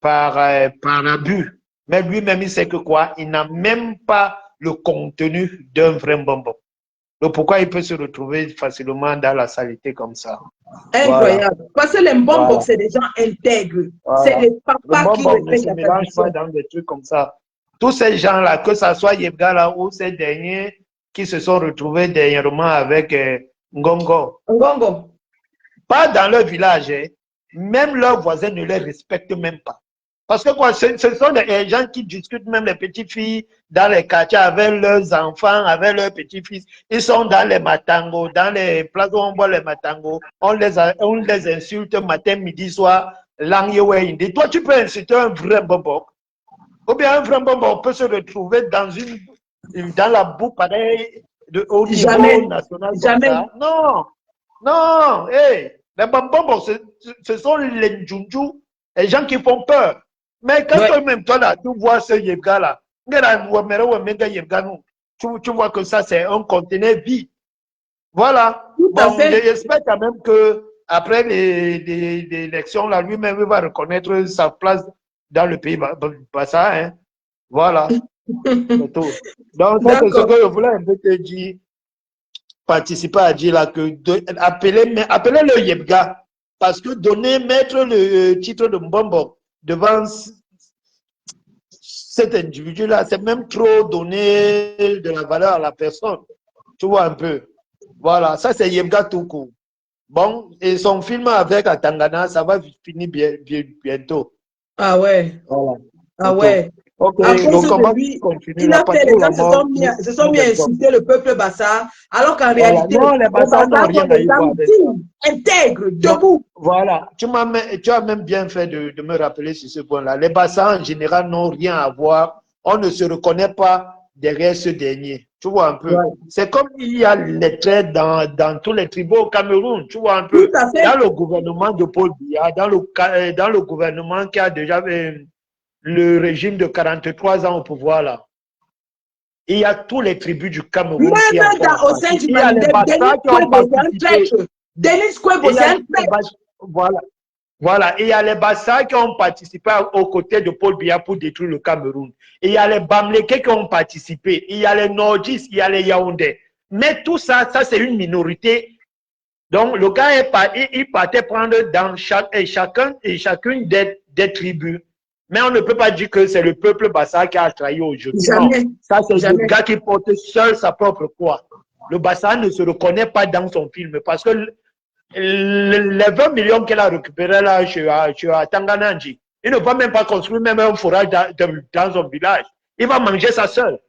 par abus. Mais lui-même, il sait que quoi? Il n'a même pas le contenu d'un vrai bonbon. Donc, pourquoi il peut se retrouver facilement dans la saleté comme ça? Voilà. Incroyable. Parce que les Mbombok, Voilà. c'est des gens intègres. C'est Voilà. les Le papas qui bonbon ne respectent se la mélange pas tradition. dans des trucs comme ça. Tous ces gens-là, que ce soit Yebga là ou ces derniers qui se sont retrouvés dernièrement avec Ngongo, Ngongo. pas dans leur village, hein. Même leurs voisins ne les respectent même pas. Parce que quoi, ce sont des gens qui discutent, même les petites filles dans les quartiers avec leurs enfants, avec leurs petits-fils. Ils sont dans les matangos, dans les places où on boit les matangos. On les insulte matin, midi, soir. Langue, toi, tu peux insulter un vrai bonbon. Ou bien un vrai bonbon peut se retrouver dans la boue pareil au niveau Jamais. national comme Jamais. ça. Non, non, hey, les bonbons, ce sont les njunju, les gens qui font peur. Mais quand Ouais. toi-même, toi là, tu vois ce yebga-là, tu vois que ça, c'est un conteneur vide. Voilà. Tout à Bon, fait. j'espère quand même que après les élections, là, lui-même, il va reconnaître sa place dans le pays Bassa, hein. Voilà, c'est tout. Donc, ça, c'est ce que D'accord. je voulais un peu te dire, participer à dire là, que appeler le Yebga, parce que mettre le titre de Mbombo devant cet individu-là, c'est même trop donner de la valeur à la personne. Tu vois un peu. Voilà, ça c'est Yebga tout court. Bon, et son film avec Atangana, ça va finir bientôt. Ah ouais. Voilà, Ah c'est tout. ouais. Ok, À cause donc de comment lui, continuer il là? a Parce fait, que les la gens mort se sont mis nous à importe. insulter le peuple Bassa, alors qu'en Voilà. réalité, Non, les les Bassas n'ont Bassa sont rien à des y gens voir avec ça. dignes, intègres, Non, debout. voilà, tu as même bien fait de me rappeler sur ce point-là. Les Bassas, en général, n'ont rien à voir. On ne se reconnaît pas derrière ce dernier. Tu vois un peu. Ouais. C'est comme il y a les traits dans tous les tribus au Cameroun. Tu vois un Tout peu. à Dans fait. le gouvernement de Paul Biya, dans le gouvernement qui a déjà le régime de 43 ans au pouvoir, là, il y a tous les tribus du Cameroun qui en Même font au sein partie. du Il y a les Malindé, Bassas Denis qui ont Kwebo, c'est un participé. traître. Denis Et Kwebo, il y c'est a un les traître. Voilà. Voilà, et il y a les Bassas qui ont participé aux côtés de Paul Biya pour détruire le Cameroun. Et il y a les Bamlékés qui ont participé. Il y a les Nordistes, il y a les Yaoundés. Mais tout ça, ça c'est une minorité. Donc le gars, il partait prendre dans chacune des tribus. Mais on ne peut pas dire que c'est le peuple Bassa qui a trahi aujourd'hui. Non, Jamais. ça c'est le Jamais. gars qui porte seul sa propre croix. Le Bassa ne se reconnaît pas dans son film parce que les 20 millions qu'elle a récupérés là chez Tangananji, il ne va même pas construire même un forage dans son village. Il va manger ça seul.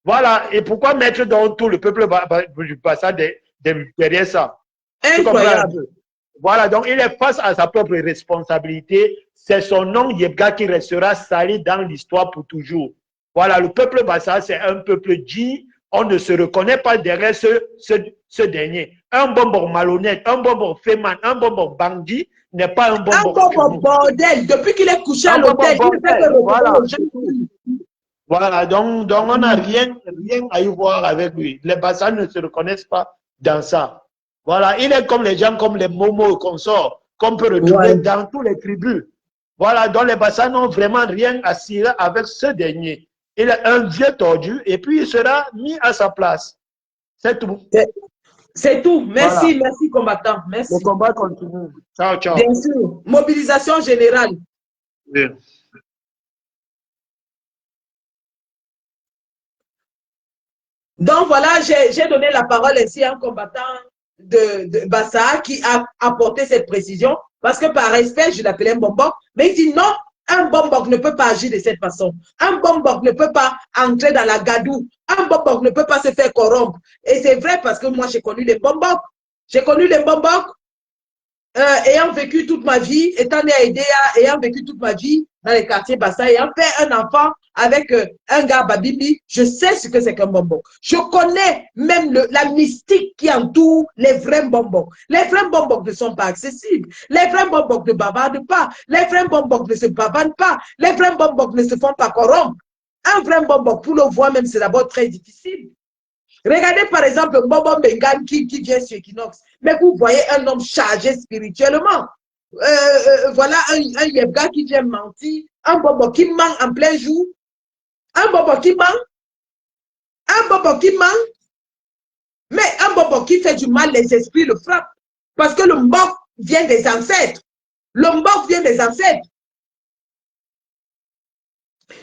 Voilà. Et pourquoi mettre dans tout le peuple Bassa derrière ça? Tu comprends un Incroyable. peu? Voilà, donc il est face à sa propre responsabilité. C'est son nom, Yebga, qui restera sali dans l'histoire pour toujours. Voilà, le peuple Bassa, c'est un peuple dit, on ne se reconnaît pas derrière ce dernier. Un bonbon malhonnête, un bonbon féman, un bonbon bandit n'est pas un bonbon. Un bonbon bordel, depuis qu'il est couché à l'hôtel, il ne fait que voilà. le Voilà, donc on n'a rien à y voir avec lui. Les Bassa ne se reconnaissent pas dans ça. Voilà, il est comme les gens comme les Momo et consorts, qu'on peut retrouver dans tous les tribus. Voilà, donc les Bassa n'ont vraiment rien à cirer avec ce dernier. Il est un vieux tordu et puis il sera mis à sa place. C'est tout. C'est tout. Merci, voilà. Merci combattant. Merci. Le combat continue. Ciao, ciao. Bien sûr. Mobilisation générale. Oui. Donc voilà, j'ai donné la parole ainsi à un combattant de Bassa qui a apporté cette précision parce que par respect, je l'appelais un bonbon, mais il dit non, un bonbon ne peut pas agir de cette façon. Un bonbon ne peut pas entrer dans la gadoue. Un bonbon ne peut pas se faire corrompre. Et c'est vrai parce que moi, j'ai connu les bonbons. J'ai connu les bonbons ayant vécu toute ma vie, étant né à Edea, ayant vécu toute ma vie dans les quartiers Bassa, ayant fait un enfant avec un gars Babimbi, je sais ce que c'est qu'un bonbon. Je connais même la mystique qui entoure les vrais bonbons. Les vrais bonbons ne sont pas accessibles. Les vrais bonbons ne bavardent pas. Les vrais bonbons ne se bavardent pas. Les vrais bonbons ne se font pas corrompre. Un vrai bonbon, pour le voir même, c'est d'abord très difficile. Regardez par exemple Bobo Bengan qui vient sur Equinox. Mais vous voyez un homme chargé spirituellement. Voilà un Yebga qui vient mentir. Un Bobo qui ment en plein jour. Un Bobo qui ment. Un Bobo qui ment. Mais un Bobo qui fait du mal, les esprits le frappent. Parce que le mbok vient des ancêtres. Le mbok vient des ancêtres.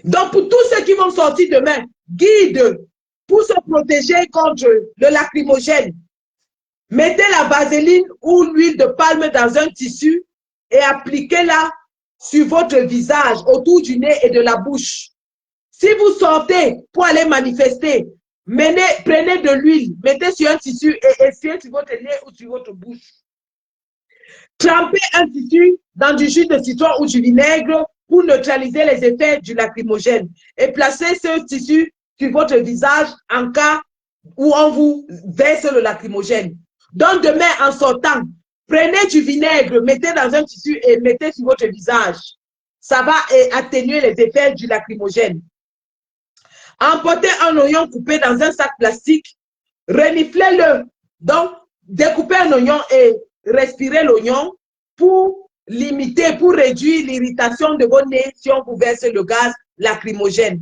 Donc pour tous ceux qui vont sortir demain, guide pour se protéger contre le lacrymogène. Mettez la vaseline ou l'huile de palme dans un tissu et appliquez-la sur votre visage, autour du nez et de la bouche. Si vous sortez pour aller manifester, prenez de l'huile, mettez sur un tissu et essuyez sur votre nez ou sur votre bouche. Trempez un tissu dans du jus de citron ou du vinaigre pour neutraliser les effets du lacrymogène et placez ce tissu sur votre visage en cas où on vous verse le lacrymogène. Donc demain, en sortant, prenez du vinaigre, mettez dans un tissu et mettez sur votre visage. Ça va atténuer les effets du lacrymogène. Emportez un oignon coupé dans un sac plastique, reniflez-le. Donc, découpez un oignon et respirez l'oignon pour limiter, pour réduire l'irritation de vos nez si on vous verse le gaz lacrymogène.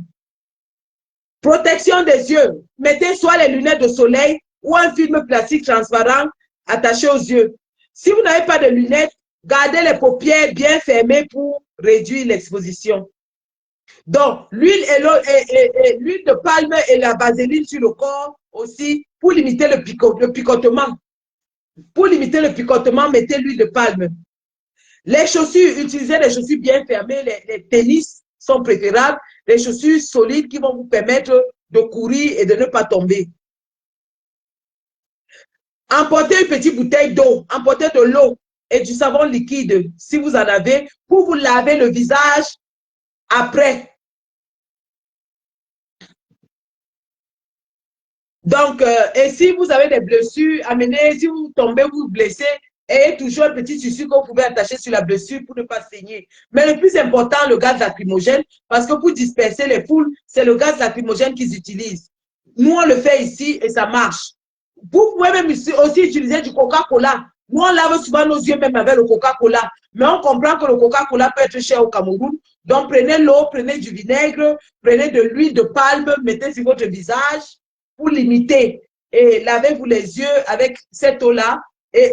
Protection des yeux. Mettez soit les lunettes de soleil ou un film plastique transparent attaché aux yeux. Si vous n'avez pas de lunettes, gardez les paupières bien fermées pour réduire l'exposition. Donc, l'huile de palme et la vaseline sur le corps aussi pour limiter le picotement. Pour limiter le picotement, mettez l'huile de palme. Les chaussures, utilisez les chaussures bien fermées. Les tennis sont préférables. Les chaussures solides qui vont vous permettre de courir et de ne pas tomber. Emportez une petite bouteille d'eau. Emportez de l'eau et du savon liquide, si vous en avez, pour vous laver le visage après. Donc, et si vous avez des blessures, amenez, si vous tombez, vous vous blessez, ayez toujours un petit tissu que vous pouvez attacher sur la blessure pour ne pas saigner. Mais le plus important, le gaz lacrymogène, parce que pour disperser les foules, c'est le gaz lacrymogène qu'ils utilisent. Nous, on le fait ici et ça marche. Vous pouvez même aussi utiliser du Coca-Cola. Nous, on lave souvent nos yeux même avec le Coca-Cola. Mais on comprend que le Coca-Cola peut être cher au Cameroun. Donc, prenez l'eau, prenez du vinaigre, prenez de l'huile de palme, mettez sur votre visage pour limiter. Et lavez-vous les yeux avec cette eau-là.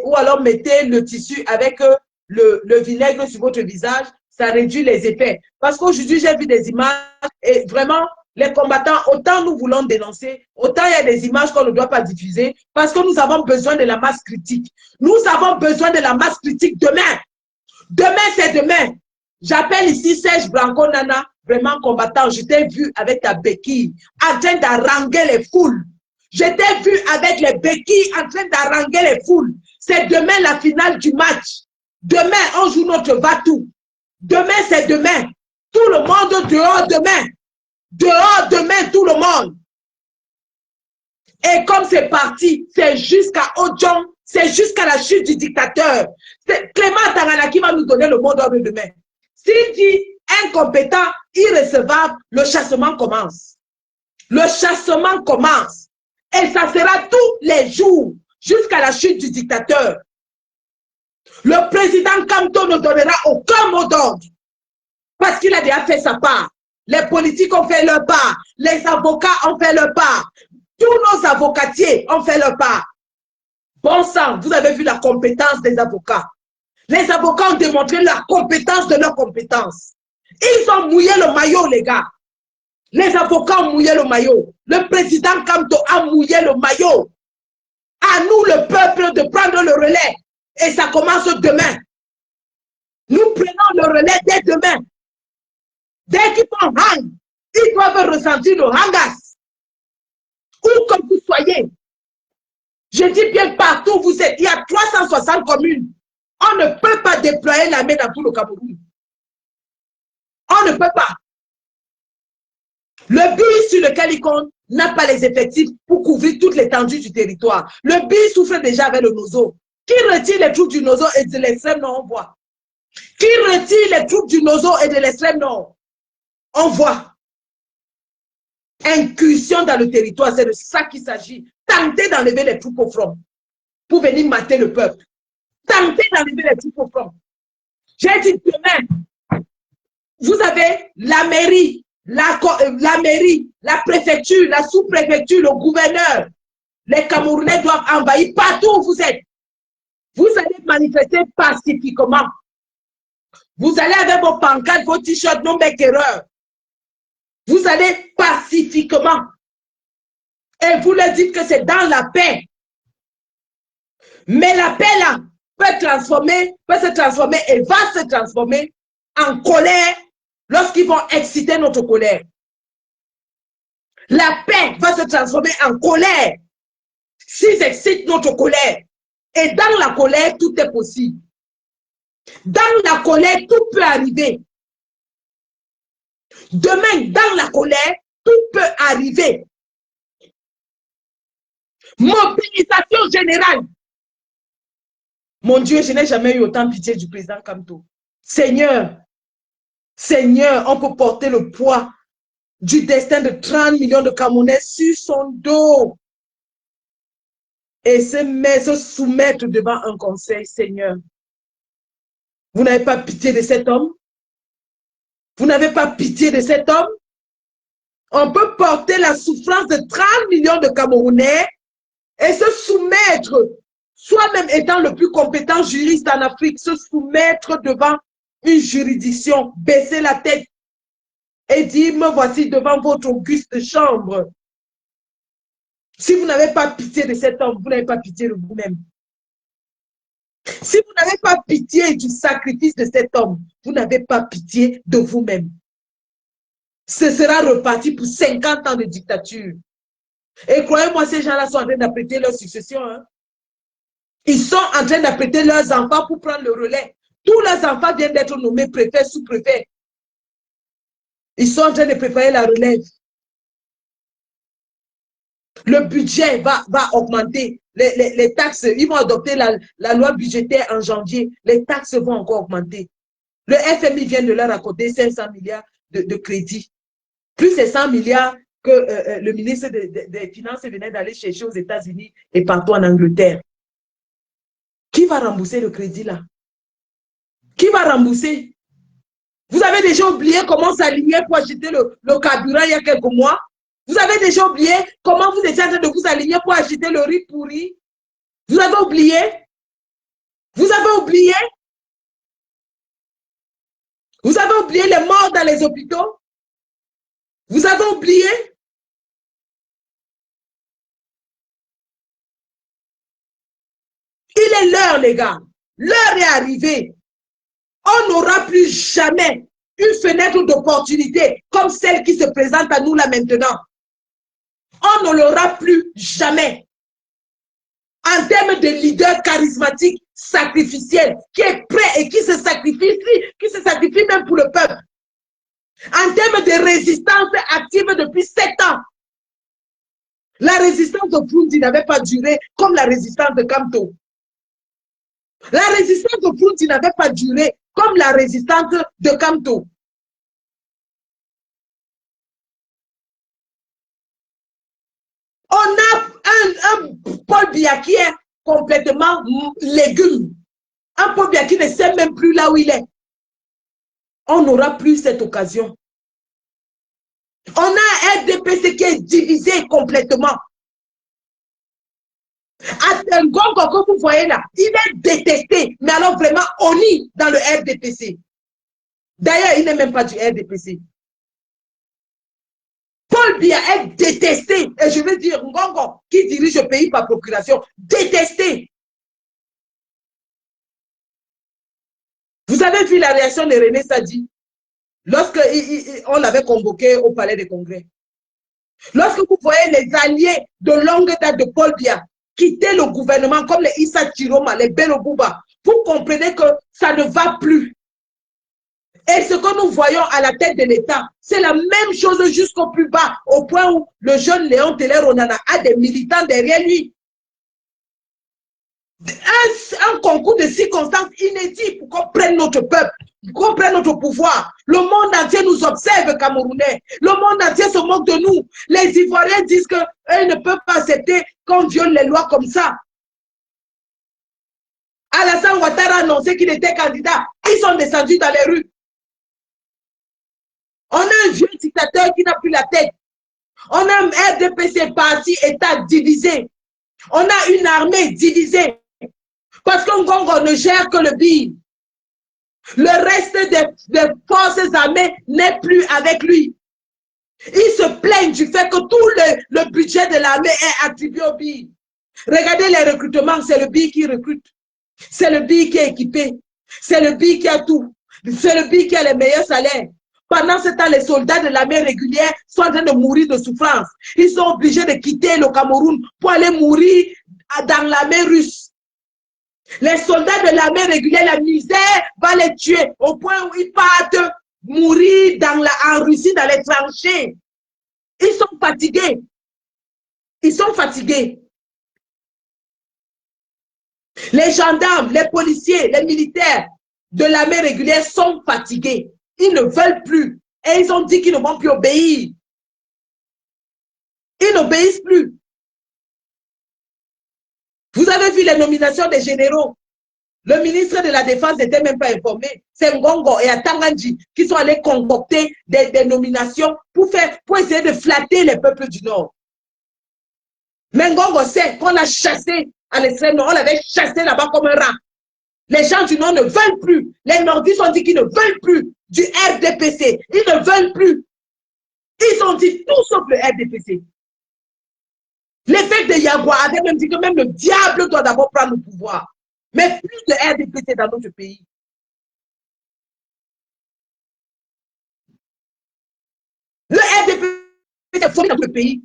Ou alors mettez le tissu avec le vinaigre sur votre visage. Ça réduit les effets. Parce qu'aujourd'hui, j'ai vu des images et vraiment, les combattants, autant nous voulons dénoncer, autant il y a des images qu'on ne doit pas diffuser parce que nous avons besoin de la masse critique. Nous avons besoin de la masse critique demain. Demain, c'est demain. J'appelle ici Serge Branco Nana, vraiment combattant. Je t'ai vu avec ta béquille, en train d'haranguer les foules. J'étais vu avec les béquilles en train d'haranguer les foules. C'est demain la finale du match. Demain, on joue notre va-tout. Demain, c'est demain. Tout le monde dehors demain. Dehors demain, tout le monde. Et comme c'est parti, c'est jusqu'à Odjon, c'est jusqu'à la chute du dictateur. C'est Clément Tangana qui va nous donner le mot d'ordre demain. S'il dit incompétent, irrecevable, le chassement commence. Le chassement commence. Et ça sera tous les jours jusqu'à la chute du dictateur. Le président Kamto ne donnera aucun mot d'ordre parce qu'il a déjà fait sa part. Les politiques ont fait leur part. Les avocats ont fait leur part. Tous nos avocatiers ont fait leur part. Bon sang, vous avez vu la compétence des avocats. Les avocats ont démontré la compétence de leur compétence. Ils ont mouillé le maillot, les gars. Les avocats ont mouillé le maillot. Le président Kamto a mouillé le maillot. À nous, le peuple, de prendre le relais. Et ça commence demain. Nous prenons le relais dès demain. Dès qu'ils font hang, ils doivent ressentir le hangas. Où que vous soyez. Je dis bien partout où vous êtes. Il y a 360 communes. On ne peut pas déployer l'armée dans tout le Cameroun. On ne peut pas. Le bus sur lequel il compte n'a pas les effectifs pour couvrir toute l'étendue du territoire. Le bus souffre déjà avec le Nozo. Qui retire les troupes du Nozo et de l'extrême nord, on voit. Qui retire les troupes du Nozo et de l'extrême nord, on voit. Incursion dans le territoire, c'est de ça qu'il s'agit. Tenter d'enlever les troupes au front pour venir mater le peuple. Tenter d'enlever les troupes au front. J'ai dit demain, vous avez la mairie, la préfecture, la sous-préfecture, le gouverneur. Les Camerounais doivent envahir partout où vous êtes. Vous allez manifester pacifiquement. Vous allez avec vos pancartes, vos t-shirts, non béquereurs. Vous allez pacifiquement. Et vous leur dites que c'est dans la paix. Mais la paix là peut se transformer et va se transformer en colère lorsqu'ils vont exciter notre colère. La paix va se transformer en colère s'ils excitent notre colère. Et dans la colère, tout est possible. Dans la colère, tout peut arriver. Demain, dans la colère, tout peut arriver. Mobilisation générale. Mon Dieu, je n'ai jamais eu autant pitié du président Kamto. Seigneur, Seigneur, on peut porter le poids du destin de 30 millions de Camerounais sur son dos et se soumettre devant un conseil, Seigneur. Vous n'avez pas pitié de cet homme? Vous n'avez pas pitié de cet homme? On peut porter la souffrance de 30 millions de Camerounais et se soumettre, soi-même étant le plus compétent juriste en Afrique, se soumettre devant une juridiction, baisser la tête et dire, me voici devant votre auguste chambre. Si vous n'avez pas pitié de cet homme, vous n'avez pas pitié de vous-même. Si vous n'avez pas pitié du sacrifice de cet homme, vous n'avez pas pitié de vous-même. Ce sera reparti pour 50 ans de dictature. Et croyez-moi, ces gens-là sont en train d'apprêter leur succession. Hein? Ils sont en train d'apprêter leurs enfants pour prendre le relais. Tous leurs enfants viennent d'être nommés préfets, sous-préfets. Ils sont en train de préparer la relève. Le budget va augmenter. Les taxes, ils vont adopter la loi budgétaire en janvier. Les taxes vont encore augmenter. Le FMI vient de leur accorder 500 milliards de crédits. Plus ces 100 milliards que le ministre des Finances venait d'aller chercher aux États-Unis et partout en Angleterre. Qui va rembourser le crédit là? Qui va rembourser? Vous avez déjà oublié comment s'aligner pour acheter le carburant il y a quelques mois? Vous avez déjà oublié comment vous étiez en train de vous aligner pour acheter le riz pourri? Vous avez oublié? Vous avez oublié? Vous avez oublié les morts dans les hôpitaux? Vous avez oublié? Il est l'heure, les gars. L'heure est arrivée. On n'aura plus jamais une fenêtre d'opportunité comme celle qui se présente à nous là maintenant. On ne l'aura plus jamais. En termes de leader charismatique, sacrificiel, qui est prêt et qui se sacrifie même pour le peuple. En termes de résistance active depuis 7 ans, la résistance de Frundi n'avait pas duré comme la résistance de Kamto. La résistance de Frundi n'avait pas duré comme la résistance de Kamto. On a un Paul Biya qui est complètement légume. Un Paul Biya qui ne sait même plus là où il est. On n'aura plus cette occasion. On a un RDPC qui est divisé complètement. Ngongo, comme vous voyez là, il est détesté, mais alors vraiment honni dans le RDPC. D'ailleurs, il n'est même pas du RDPC. Paul Biya est détesté, et je veux dire, Ngongo, qui dirige le pays par procuration, détesté. Vous avez vu la réaction de René Sadi lorsqu'on l'avait convoqué au palais des congrès. Lorsque vous voyez les alliés de longue date de Paul Biya quitter le gouvernement comme les Issa Chiroma, les Bello Bouba, vous comprenez que ça ne va plus. Et ce que nous voyons à la tête de l'État, c'est la même chose jusqu'au plus bas, au point où le jeune Léon Teller Onana a des militants derrière lui. Un concours de circonstances inédit pour qu'on prenne notre peuple, qu'on prenne notre pouvoir. Le monde entier nous observe, Camerounais. Le monde entier se moque de nous. Les Ivoiriens disent qu'eux ne peuvent pas accepter qu'on viole les lois comme ça. Alassane Ouattara a annoncé qu'il était candidat. Ils sont descendus dans les rues. On a un vieux dictateur qui n'a plus la tête. On a un RDPC parti, État divisé. On a une armée divisée. Parce que Ngongo ne gère que le BID. Le reste des forces armées n'est plus avec lui. Ils se plaignent du fait que tout le budget de l'armée est attribué au BID. Regardez les recrutements, c'est le BID qui recrute. C'est le BID qui est équipé. C'est le BID qui a tout. C'est le BID qui a les meilleurs salaires. Pendant ce temps, les soldats de l'armée régulière sont en train de mourir de souffrance. Ils sont obligés de quitter le Cameroun pour aller mourir dans l'armée russe. Les soldats de l'armée régulière, la misère va les tuer au point où ils partent mourir en Russie, dans les tranchées. Ils sont fatigués. Ils sont fatigués. Les gendarmes, les policiers, les militaires de l'armée régulière sont fatigués. Ils ne veulent plus. Et ils ont dit qu'ils ne vont plus obéir. Ils n'obéissent plus. Vous avez vu les nominations des généraux. Le ministre de la Défense n'était même pas informé. C'est Ngongo et Atangandji qui sont allés concocter des nominations pour essayer de flatter les peuples du Nord. Mais Ngongo sait qu'on l'a chassé à l'extrême Nord. On l'avait chassé là-bas comme un rat. Les gens du Nord ne veulent plus. Les Nordistes ont dit qu'ils ne veulent plus du RDPC. Ils ne veulent plus. Ils ont dit tout sauf le RDPC. L'évêque de Yagua avait même dit que même le diable doit d'abord prendre le pouvoir. Mais plus de RDPC dans notre pays. Le RDPC est formé dans notre pays.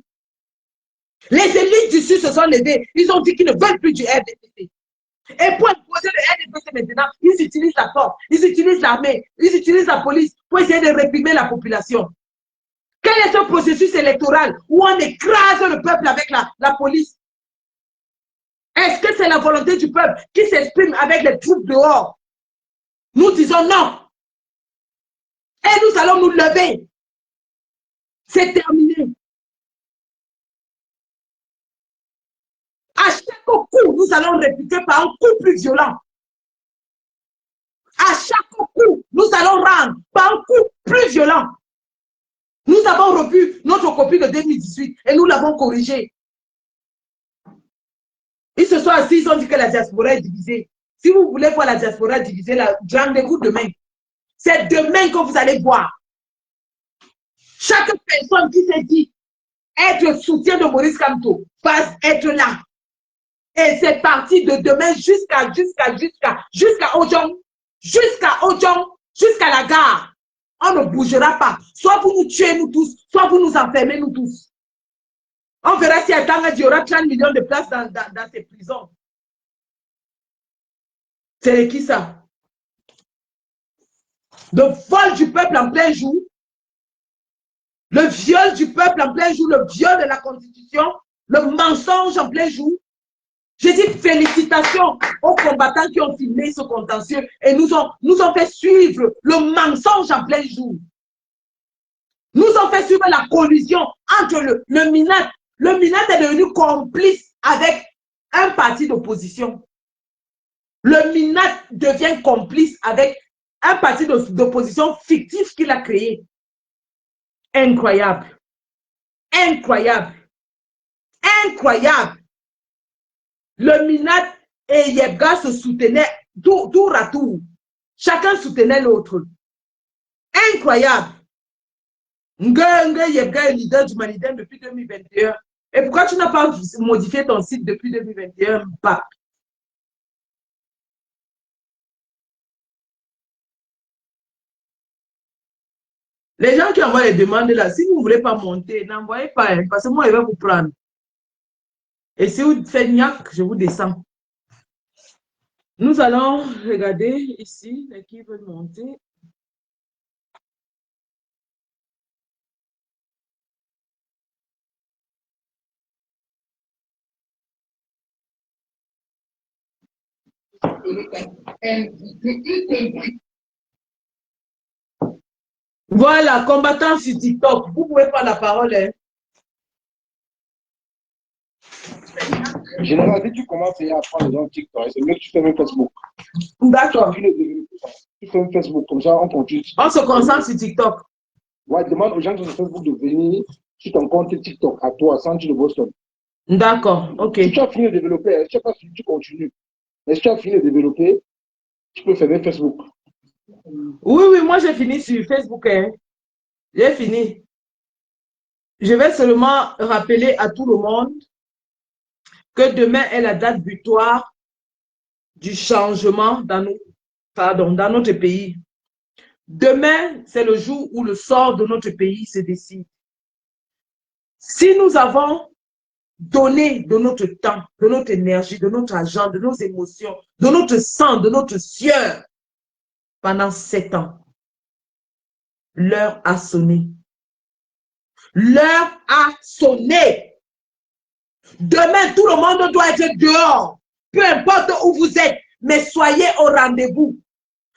Les élites du Sud se sont levées. Ils ont dit qu'ils ne veulent plus du RDPC. Et pour imposer le RDPC maintenant, ils utilisent la force, ils utilisent l'armée, ils utilisent la police pour essayer de réprimer la population. Quel est ce processus électoral où on écrase le peuple avec la police? Est-ce que c'est la volonté du peuple qui s'exprime avec les troupes dehors? Nous disons non. Et nous allons nous lever. C'est terminé. À chaque coup, nous allons répliquer par un coup plus violent. À chaque coup, nous allons rendre par un coup plus violent. Nous avons revu notre copie de 2018 et nous l'avons corrigée. Ils se sont assis, ils ont dit que la diaspora est divisée. Si vous voulez voir la diaspora divisée, rendez-vous demain. C'est demain que vous allez voir. Chaque personne qui s'est dit être soutien de Maurice Kamto va être là. Et c'est parti de demain jusqu'à Ojong, jusqu'à la gare. On ne bougera pas. Soit vous nous tuez, nous tous, soit vous nous enfermez, nous tous. On verra si à Tanga, il y aura 30 millions de places dans ces prisons. C'est qui ça? Le vol du peuple en plein jour, le viol du peuple en plein jour, le viol de la Constitution, le mensonge en plein jour. Je dis félicitations aux combattants qui ont filmé ce contentieux et nous ont fait suivre le mensonge en plein jour. Nous ont fait suivre la collusion entre le MINAT. Le MINAT est devenu complice avec un parti d'opposition. Le MINAT devient complice avec un parti d'opposition fictif qu'il a créé. Incroyable. Incroyable. Incroyable. Le MINAT et Yebga se soutenaient tour à tour. Chacun soutenait l'autre. Incroyable. Yebga est leader du Maniden depuis 2021. Et pourquoi tu n'as pas modifié ton site depuis 2021, Pape? Les gens qui envoient les demandes là, si vous ne voulez pas monter, n'envoyez pas, hein, parce que moi, je vais vous prendre. Et si vous faites niaque, je vous descends. Nous allons regarder ici, qui veulent monter. Voilà, combattant sur TikTok. Vous pouvez prendre la parole. Hein. Général, dès que tu commences à apprendre les gens TikTok, c'est mieux que tu fais même Facebook. D'accord. Tu fais un Facebook, comme ça on continue. On se concentre sur TikTok. Ouais, demande aux gens qui sont sur Facebook de venir sur ton compte TikTok à toi, Santi de Boston. D'accord, ok. Si tu as fini de développer, si tu n'as pas fini, tu continues. Mais si tu as fini de développer, tu peux faire Facebook. Oui, moi j'ai fini sur Facebook. Hein. J'ai fini. Je vais seulement rappeler à tout le monde que demain est la date butoir du changement dans notre pays. Demain, c'est le jour où le sort de notre pays se décide. Si nous avons donné de notre temps, de notre énergie, de notre argent, de nos émotions, de notre sang, de notre sueur pendant 7 ans, l'heure a sonné. L'heure a sonné. Demain, tout le monde doit être dehors. Peu importe où vous êtes, mais soyez au rendez-vous.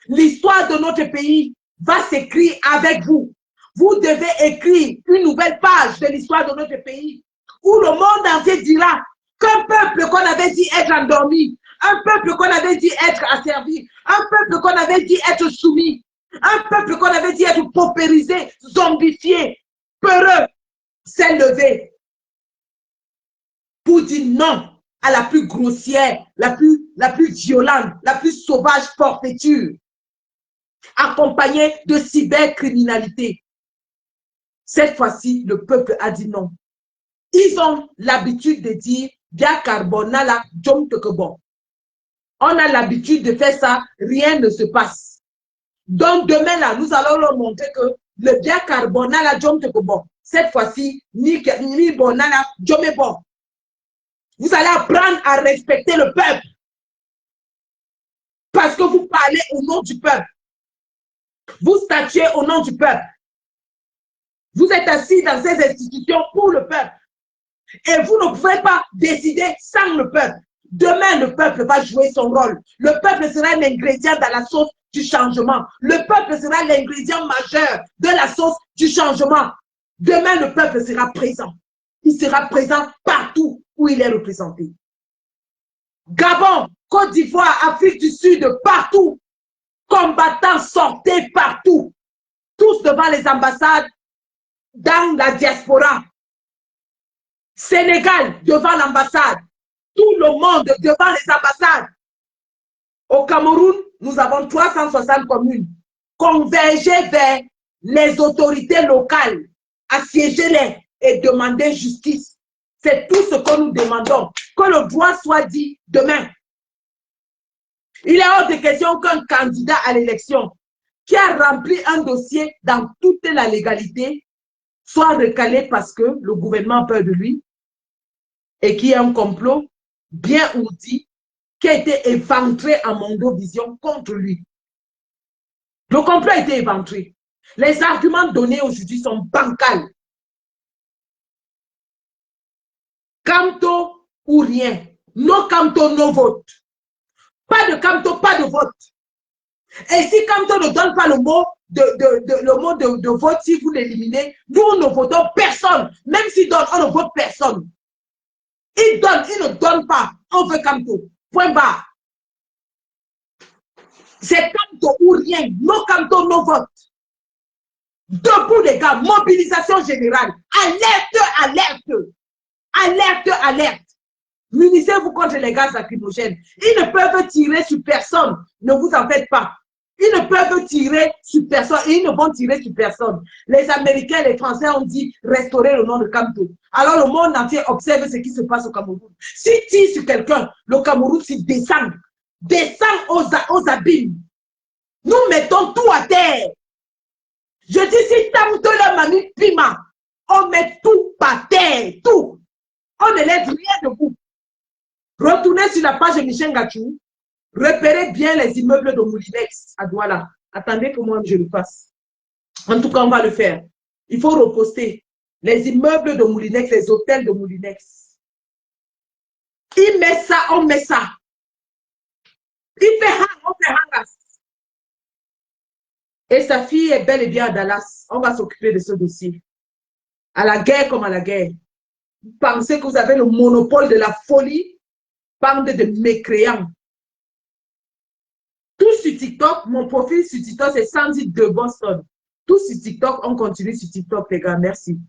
L'histoire de notre pays va s'écrire avec vous. Vous devez écrire une nouvelle page de l'histoire de notre pays où le monde entier dira qu'un peuple qu'on avait dit être endormi, un peuple qu'on avait dit être asservi, un peuple qu'on avait dit être soumis, un peuple qu'on avait dit être paupérisé, zombifié, peureux, s'est levé pour dire non à la plus grossière, la plus violente, la plus sauvage forfaiture, accompagnée de cybercriminalité. Cette fois-ci, le peuple a dit non. Ils ont l'habitude de dire Dia Carbonala Jom Tekebon. On a l'habitude de faire ça, rien ne se passe. Donc demain là, nous allons leur montrer que le Dia Carbonala Jom Tekebon, cette fois-ci, ni Bonala Jom Bon. Vous allez apprendre à respecter le peuple. Parce que vous parlez au nom du peuple. Vous statuez au nom du peuple. Vous êtes assis dans ces institutions pour le peuple. Et vous ne pouvez pas décider sans le peuple. Demain, le peuple va jouer son rôle. Le peuple sera l'ingrédient dans la sauce du changement. Le peuple sera l'ingrédient majeur de la sauce du changement. Demain, le peuple sera présent. Il sera présent partout où il est représenté. Gabon, Côte d'Ivoire, Afrique du Sud, partout. Combattants, sortez partout. Tous devant les ambassades, dans la diaspora. Sénégal, devant l'ambassade. Tout le monde devant les ambassades. Au Cameroun, nous avons 360 communes. Convergez vers les autorités locales, assiégez-les et demandez justice. C'est tout ce que nous demandons. Que le droit soit dit demain. Il est hors de question qu'un candidat à l'élection qui a rempli un dossier dans toute la légalité soit recalé parce que le gouvernement a peur de lui, et qui est un complot bien ourdi qui a été éventré en Mondovision contre lui. Le complot a été éventré. Les arguments donnés aujourd'hui sont bancals. Camto ou rien. No Camto, no vote. Pas de Camto, pas de vote. Et si Camto ne donne pas le mot de vote, si vous l'éliminez, nous ne votons personne. Même s'il donne, on ne vote personne. Il donne, il ne donne pas. On veut Camto. Point barre. C'est Camto ou rien. No Camto, no vote. Debout les gars, mobilisation générale. Alerte, alerte. Alerte, alerte. Munissez-vous contre les gaz lacrymogènes. Ils ne peuvent tirer sur personne. Ne vous en faites pas. Ils ne peuvent tirer sur personne et ils ne vont tirer sur personne. Les Américains, les Français ont dit restaurer le nom de Camto. Alors le monde entier observe ce qui se passe au Cameroun. S'ils tirent sur quelqu'un, le Cameroun s'y descend. Descend aux abîmes. Nous mettons tout à terre. Je dis si Camto leur mamie Pima, on met tout par terre. Tout. On ne laisse rien debout. Retournez sur la page de Michel Gachou. Repérez bien les immeubles de Moulinex à Douala. Attendez que moi je le fasse. En tout cas, on va le faire. Il faut reposter les immeubles de Moulinex, les hôtels de Moulinex. Il met ça, on met ça. Il fait hang, on fait hangas. Et sa fille est bel et bien à Dallas. On va s'occuper de ce dossier. À la guerre comme à la guerre. Vous pensez que vous avez le monopole de la folie? Bande de mécréants. Tout sur TikTok, mon profil sur TikTok, c'est Sandy de Boston. Tout sur TikTok, on continue sur TikTok, les gars. Merci.